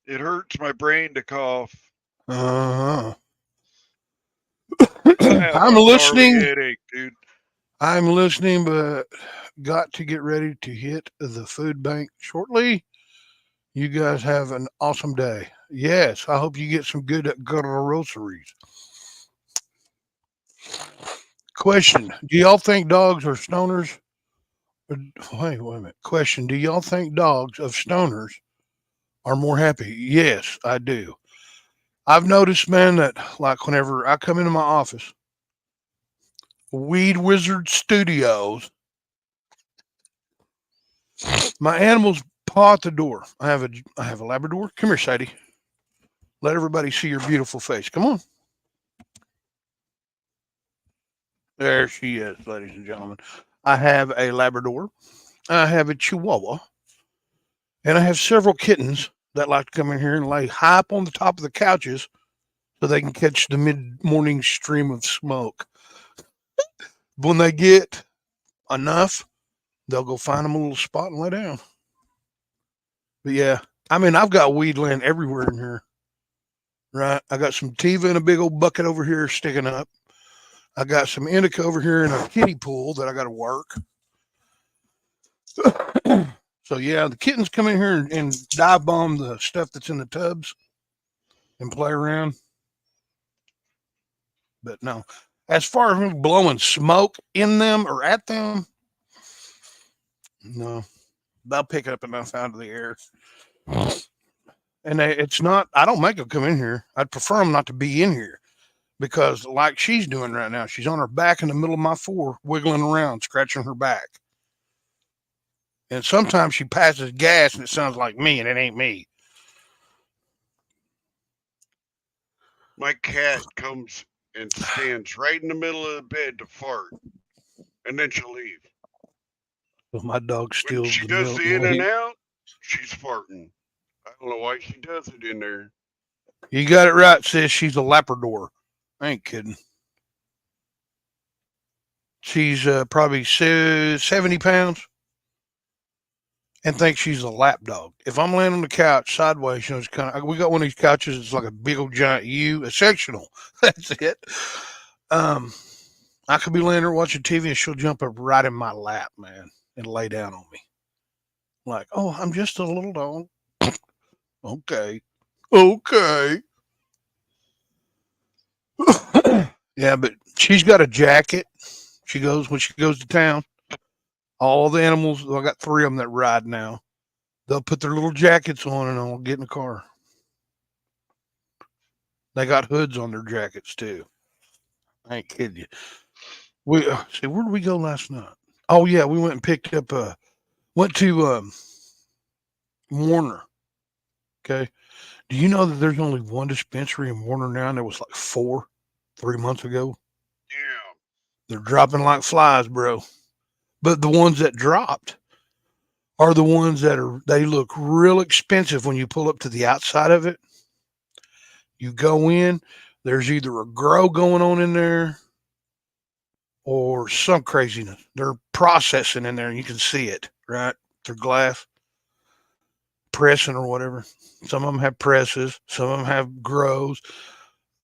It hurts my brain to cough. Uh-huh. I have I'm a gnarly listening. headache, dude. I'm listening, but got to get ready to hit the food bank shortly. You guys have an awesome day. Yes, I hope you get some good groceries. Question: do y'all think dogs are stoners? Wait a minute. Question: do y'all think dogs of stoners are more happy? Yes, I do. I've noticed, man, that like whenever I come into my office, Weed Wizard Studios, my animals paw at the door. I have a Labrador. Come here, Sadie. Let everybody see your beautiful face. Come on. There she is, ladies and gentlemen. I have a Labrador. I have a Chihuahua. And I have several kittens that like to come in here and lay high up on the top of the couches so they can catch the mid morning stream of smoke. When they get enough, they'll go find them a little spot and lay down. But yeah, I mean, I've got weed land everywhere in here. Right? I got some Tiva in a big old bucket over here sticking up. I got some indica over here in a kiddie pool that I got to work. So yeah, the kittens come in here and dive bomb the stuff that's in the tubs and play around. But no, as far as blowing smoke in them or at them, no, they'll pick up enough out of the air. And it's not. I don't make them come in here. I'd prefer them not to be in here because, like she's doing right now, she's on her back in the middle of my floor, wiggling around, scratching her back. And sometimes she passes gas and it sounds like me, and it ain't me. My cat comes and stands right in the middle of the bed to fart, and then she'll leave. Well, my dog When steals she the does milk. the in and out, she's farting. I don't know why she does it in there. You got it right, sis. She's a Labrador. I ain't kidding. She's probably 70 pounds and thinks she's a lap dog. If I'm laying on the couch sideways, you know, it's kind of, we got one of these couches. It's like a big old giant U, a sectional. That's it. Um, I could be laying there watching TV and she'll jump up right in my lap, man, and lay down on me. Like, oh, I'm just a little dog. Okay. Okay. Yeah, but she's got a jacket. She goes when she goes to town. All the animals, I got 3 of them that ride now. They'll put their little jackets on and I'll get in the car. They got hoods on their jackets too. I ain't kidding you. We see, where did we go last night? Oh yeah, we went and picked up. Went to Warner. Okay. Do you know that there's only one dispensary in Warner now? And there was like 4, 3 months ago. Yeah. They're dropping like flies, bro. But the ones that dropped are the ones that they look real expensive when you pull up to the outside of it. You go in, There's either a grow going on in there or some craziness. They're processing in there and you can see it, right? Through glass, pressing or whatever. Some of them have presses, some of them have grows.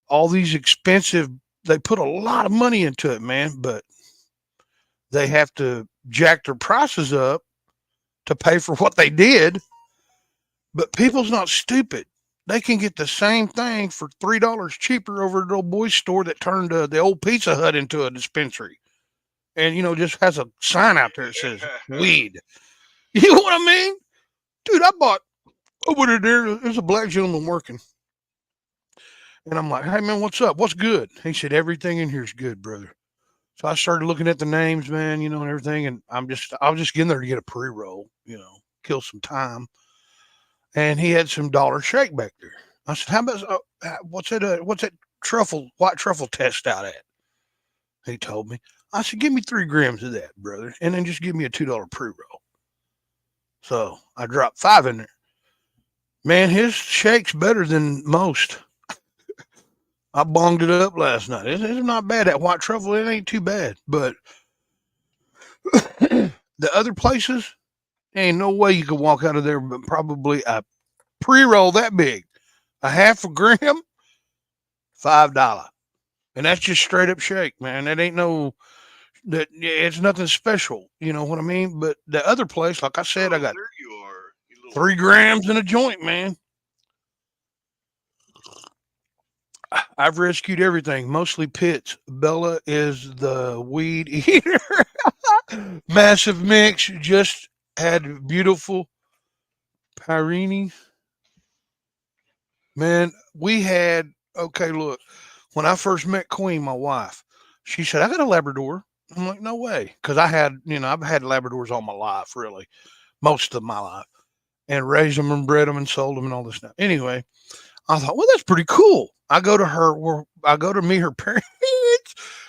All these expensive, they put a lot of money into it, man, but they have to jack their prices up to pay for what they did. But people's not stupid. They can get the same thing for $3 cheaper over at the old boy's store that turned the old Pizza Hut into a dispensary. And, just has a sign out there that says weed. You know what I mean? Dude, I bought over there. There's a black gentleman working. And I'm like, hey, man, what's up? What's good? He said, everything in here's good, brother. So I started looking at the names, man, and everything. And I was just getting there to get a pre-roll, kill some time. And he had some Dollar Shake back there. I said, how about, what's that white truffle test out at? He told me. I said, give me 3 grams of that, brother. And then just give me a $2 pre-roll. So I dropped 5 in there. Man, his shake's better than most. I bonged it up last night. It's not bad. That white truffle, it ain't too bad. But the other places, ain't no way you could walk out of there but probably a pre-roll that big. A half a gram, $5. And that's just straight up shake, man. That ain't it's nothing special. You know what I mean? But the other place, like I said, I got there you are. 3 grams in a joint, man. I've rescued everything, mostly pits. Bella is the weed eater. Massive mix. Just had beautiful Pyrenees. Man, okay, look, when I first met Queen, my wife, she said, I got a Labrador. I'm like, no way. Because I've had Labradors all my life, really, most of my life, and raised them and bred them and sold them and all this stuff. Anyway, I thought, well, that's pretty cool. I go to meet her parents.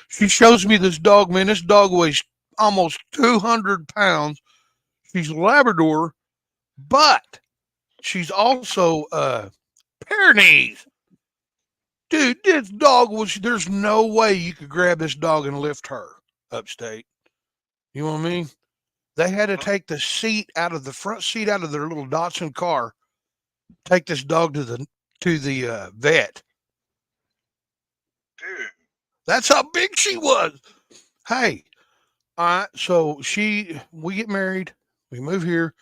She shows me this dog, man. This dog weighs almost 200 pounds. She's a Labrador, but she's also Pyrenees. Dude, this dog there's no way you could grab this dog and lift her upstate. You know what I mean? They had to take the front seat out of their little Datsun car, take this dog to the vet. Dude. That's how big she was. Hey, so we get married, we move here,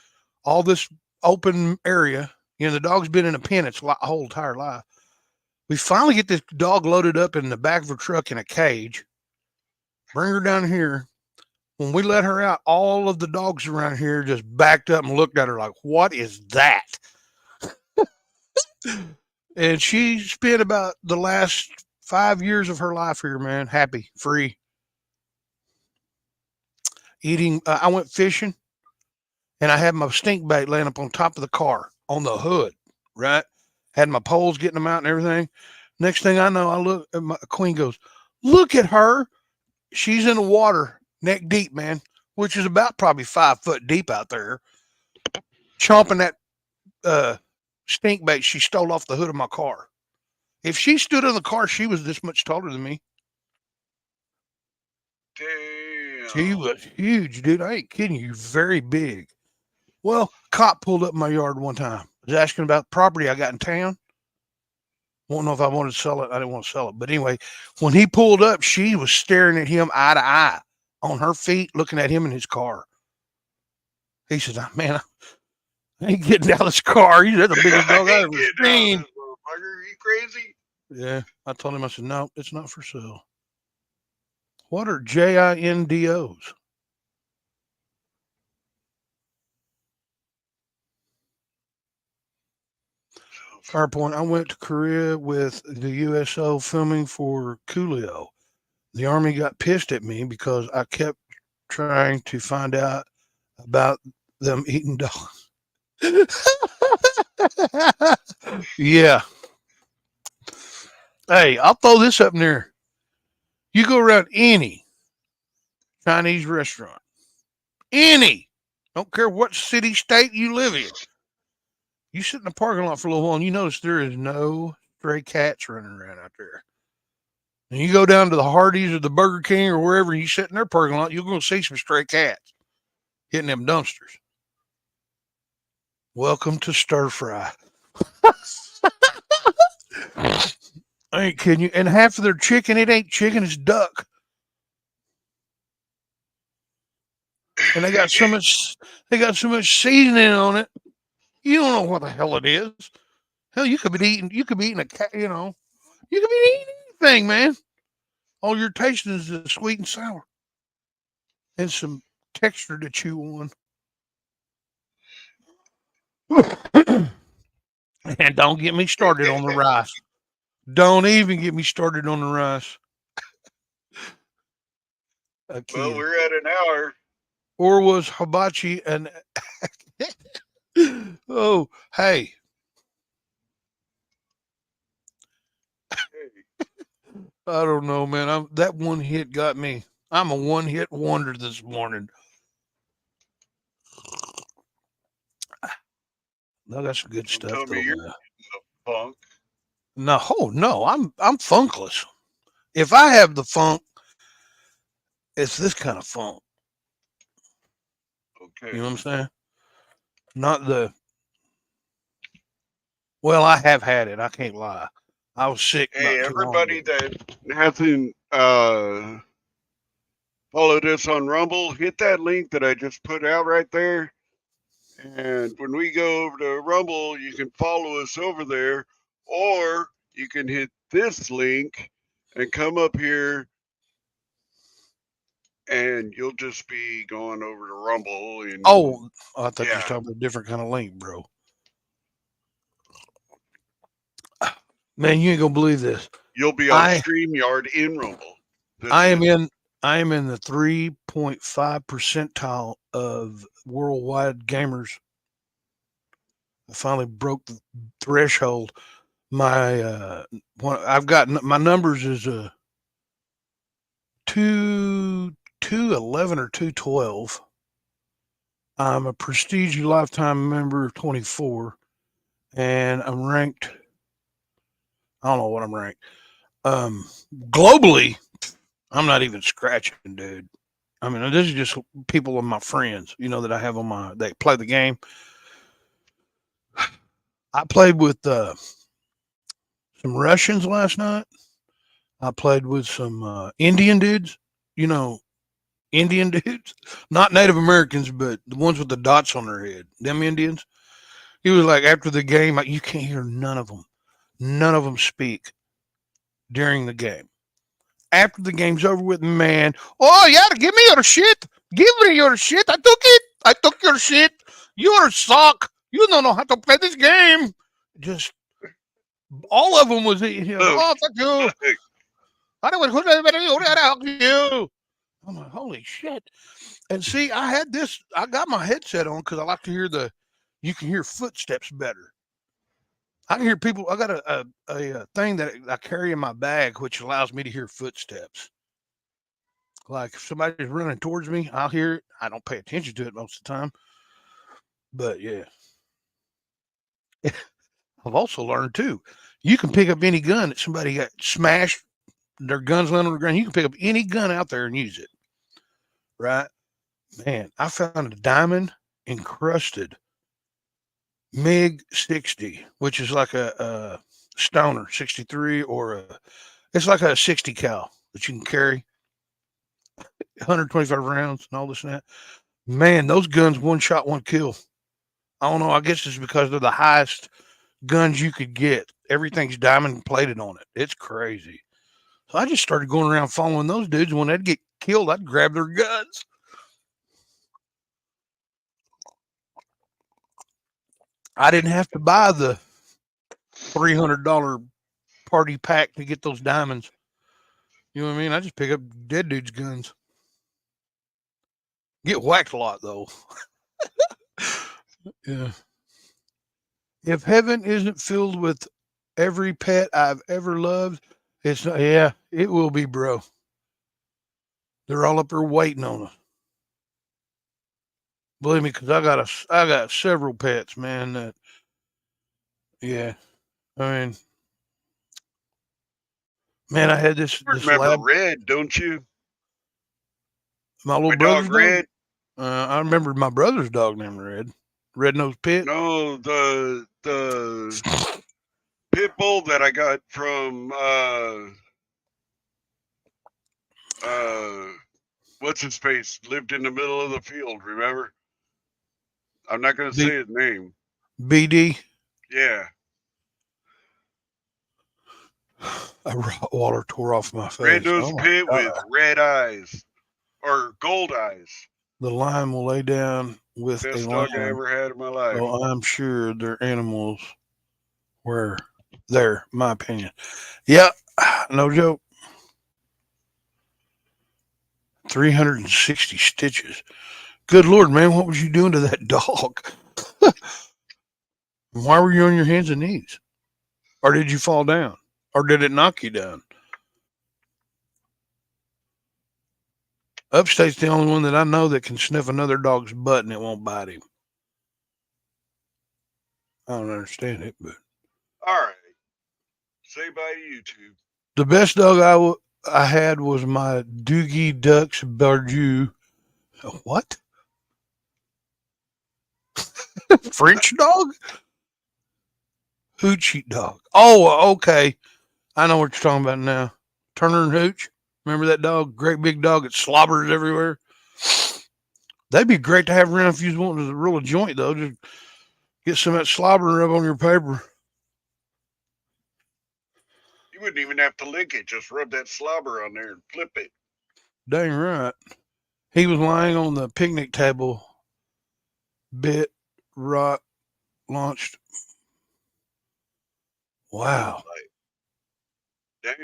all this open area. The dog's been in a pen its whole entire life. We finally get this dog loaded up in the back of a truck in a cage, bring her down here. When we let her out, all of the dogs around here just backed up and looked at her like, what is that? And she spent about the last 5 years of her life here, man, happy, free, eating. I went fishing, and I had my stink bait laying up on top of the car on the hood, right? Had my poles getting them out and everything. Next thing I know, I look at my Queen goes, look at her. She's in the water neck deep, man, which is about probably 5 foot deep out there, chomping that stink bait she stole off the hood of my car. If she stood in the car, she was this much taller than me. Damn. She was huge, dude. I ain't kidding you. Very big. Well, cop pulled up in my yard one time. Was asking about property I got in town. Won't know if I wanted to sell it. I didn't want to sell it. But anyway, when he pulled up, she was staring at him eye to eye on her feet, looking at him in his car. He said, man, I ain't getting out of this car. That's the biggest dog I ever seen. Are you crazy? Yeah. I told him, I said, no, it's not for sale. What are JINDOs? Firepoint, I went to Korea with the USO filming for Coolio. The Army got pissed at me because I kept trying to find out about them eating dogs. Yeah. Hey, I'll throw this up in there. You go around any Chinese restaurant, don't care what city, state you live in, you sit in the parking lot for a little while and you notice there is no stray cats running around out there. And you go down to the Hardee's or the Burger King or wherever, and you sit in their parking lot, you're going to see some stray cats hitting them dumpsters. Welcome to stir fry. I ain't kidding you. And half of their chicken, it ain't chicken, it's duck. And they got so much seasoning on it. You don't know what the hell it is. Hell, you could be eating a cat, you could be eating anything, man. All you're tasting is the sweet and sour. And some texture to chew on. And don't get me started on the rice. Don't even get me started on the rice. Well, we're at an hour. Or was hibachi an... Oh, hey. I don't know, man. That one hit got me. I'm a one-hit wonder this morning. No, that's some good stuff. Tell me you're funk. No, I'm funkless. If I have the funk, it's this kind of funk. Okay. You know what I'm saying? Not the... Well, I have had it. I can't lie. I was sick. Hey, everybody that hasn't followed us on Rumble, hit that link that I just put out right there. And when we go over to Rumble, you can follow us over there, or you can hit this link and come up here, and you'll just be going over to Rumble. And I thought you were talking about a different kind of link, bro. Man, you ain't gonna believe this. You'll be on StreamYard in Rumble. I am in the 3.5 percentile of worldwide gamers. I finally broke the threshold. I've got my numbers is 211 or 212. I'm a prestige lifetime member of 24, and I'm ranked. I don't know what I'm ranked. Globally, I'm not even scratching, dude. I mean, this is just people of my friends, that I have they play the game. I played with some Russians last night. I played with some Indian dudes, Indian dudes, not Native Americans, but the ones with the dots on their head, them Indians. He was like, after the game, you can't hear none of them. None of them speak during the game. After the game's over with, man, oh, yeah, give me your shit. Give me your shit. I took it. I took your shit. You're a suck. You don't know how to play this game. Just all of them was, oh, fuck you. I don't want you. I'm like, holy shit. And see, I got my headset on because I like to hear you can hear footsteps better. I can hear people. I got a thing that I carry in my bag, which allows me to hear footsteps. Like if somebody's running towards me, I'll hear it. I don't pay attention to it most of the time. But yeah. I've also learned too, you can pick up any gun that somebody got smashed, their guns laying on the ground. You can pick up any gun out there and use it. Right? Man, I found a diamond encrusted MiG 60, which is like a Stoner 63, or it's like a 60 cal that you can carry 125 rounds and all this and that. Man, those guns, one shot, one kill. I don't know. I guess it's because they're the highest guns you could get. Everything's diamond plated on it. It's crazy. So I just started going around following those dudes. And when they'd get killed, I'd grab their guns. I didn't have to buy the $300 party pack to get those diamonds. You know what I mean? I just pick up dead dudes' guns. Get whacked a lot, though. Yeah. If heaven isn't filled with every pet I've ever loved, it's not. Yeah, it will be, bro. They're all up there waiting on us. Believe me, because I got several pets, man. That, yeah, I mean, Man, I had this Remember lab. Red, don't you? My little My brother's dog dog. Red. I remember my brother's dog named Red. Red-nosed pit. No, the pit bull that I got from what's his face? Lived in the middle of the field. Remember? I'm not gonna say his name. BD. Yeah. A Rottweiler tore off my face. Red-nosed pit with red eyes or gold eyes. The lion will lay down with Best a dog I lion. ever had in my life. So I'm sure their animals were there. My opinion. Yeah, no joke. 360 stitches. Good Lord, man, what was you doing to that dog? Why were you on your hands and knees? Or did you fall down? Or did it knock you down? Upstate's the only one that I know that can sniff another dog's butt and it won't bite him. I don't understand it, but all right. Say bye to YouTube. The best dog I had was my Doogie Ducks Barju. What? French dog? Hoochie dog. Oh, okay. I know what you're talking about now. Turner and Hooch. Remember that dog? Great big dog that slobbers everywhere. That'd be great to have around if you was wanting to roll a joint, though. Just get some of that slobber and rub on your paper. You wouldn't even have to lick it. Just rub that slobber on there and flip it. Dang right. He was lying on the picnic table. Bit, rot, launched. Wow. Damn.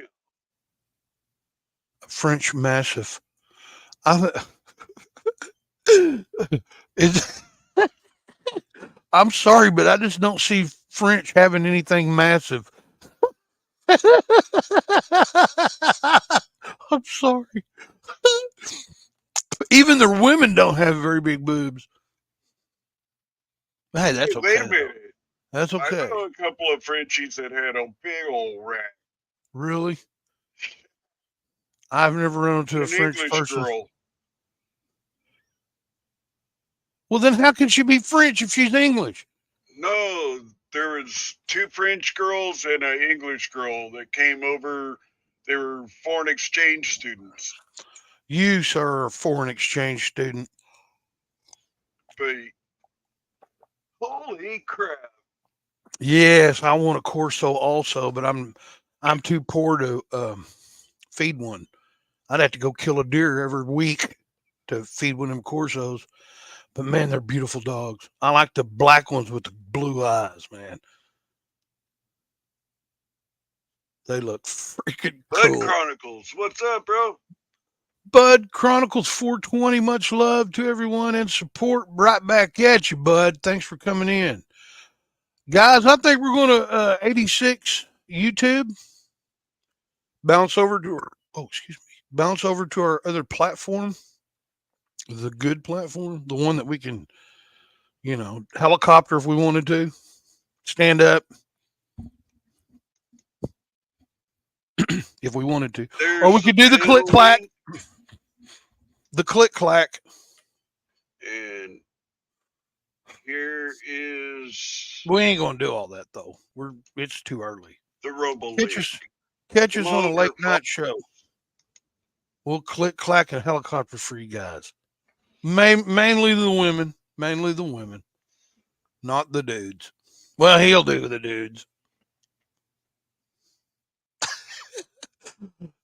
A French Mastiff. I'm sorry, but I just don't see French having anything massive. I'm sorry. Even their women don't have very big boobs. Hey, that's okay. Wait a minute. That's okay. I know a couple of Frenchies that had a big old rack. Really? I've never run into a French person. Girl. Well, then how can she be French if she's English? No, there was 2 French girls and an English girl that came over. They were foreign exchange students. You, sir, are a foreign exchange student. But holy crap. Yes, I want a Corso also, but I'm too poor to feed one. I'd have to go kill a deer every week to feed one of them Corsos. But man, they're beautiful dogs. I like the black ones with the blue eyes, man. They look freaking cool. Bud Chronicles, what's up, bro? Bud Chronicles 420, much love to everyone and support right back at you, Bud. Thanks for coming in. Guys, I think we're going to 86 YouTube. Bounce over to our other platform. The good platform, the one that we can, helicopter if we wanted to, stand up if we wanted to. Or we could do the click clack. The click clack. And here is. We ain't gonna do all that though. It's too early. The Robo Catch us on a late night show. We'll click clack and helicopter for you guys. Mainly the women. Not the dudes. Well, he'll do the dudes.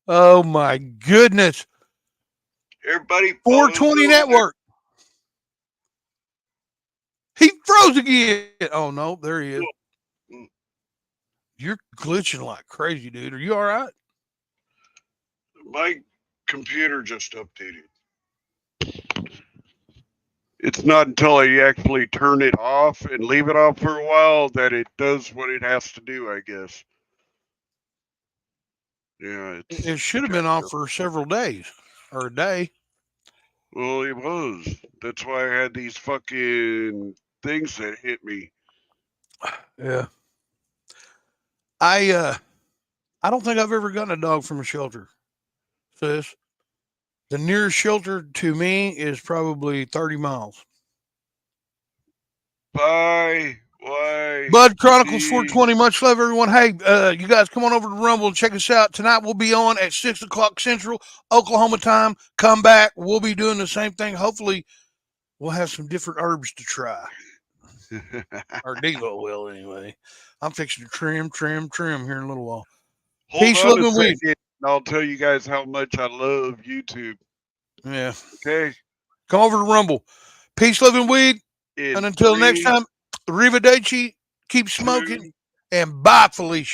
Oh my goodness. Everybody 420 Network. He froze again. Oh no, there he is. You're glitching like crazy, dude. Are you all right? My computer just updated. It's not until I actually turn it off and leave it off for a while that it does what it has to do, I guess. Yeah, it should have been off for several days or a day. Well, it was. That's why I had these fucking things that hit me. Yeah. I I don't think I've ever gotten a dog from a shelter, sis. The nearest shelter to me is probably 30 miles. Bye. Why? Bud Chronicles 420. Much love, everyone. Hey, you guys come on over to Rumble and check us out. Tonight we'll be on at 6 o'clock Central, Oklahoma time. Come back. We'll be doing the same thing. Hopefully, we'll have some different herbs to try. Or Devo will, anyway. I'm fixing to trim here in a little while. Hold Peace, on love, a and weed. second, and I'll tell you guys how much I love YouTube. Yeah. Okay. Come over to Rumble. Peace, love, and weed. In And until next 3, time, arrivederci, keep 2, smoking, and bye, Felicia.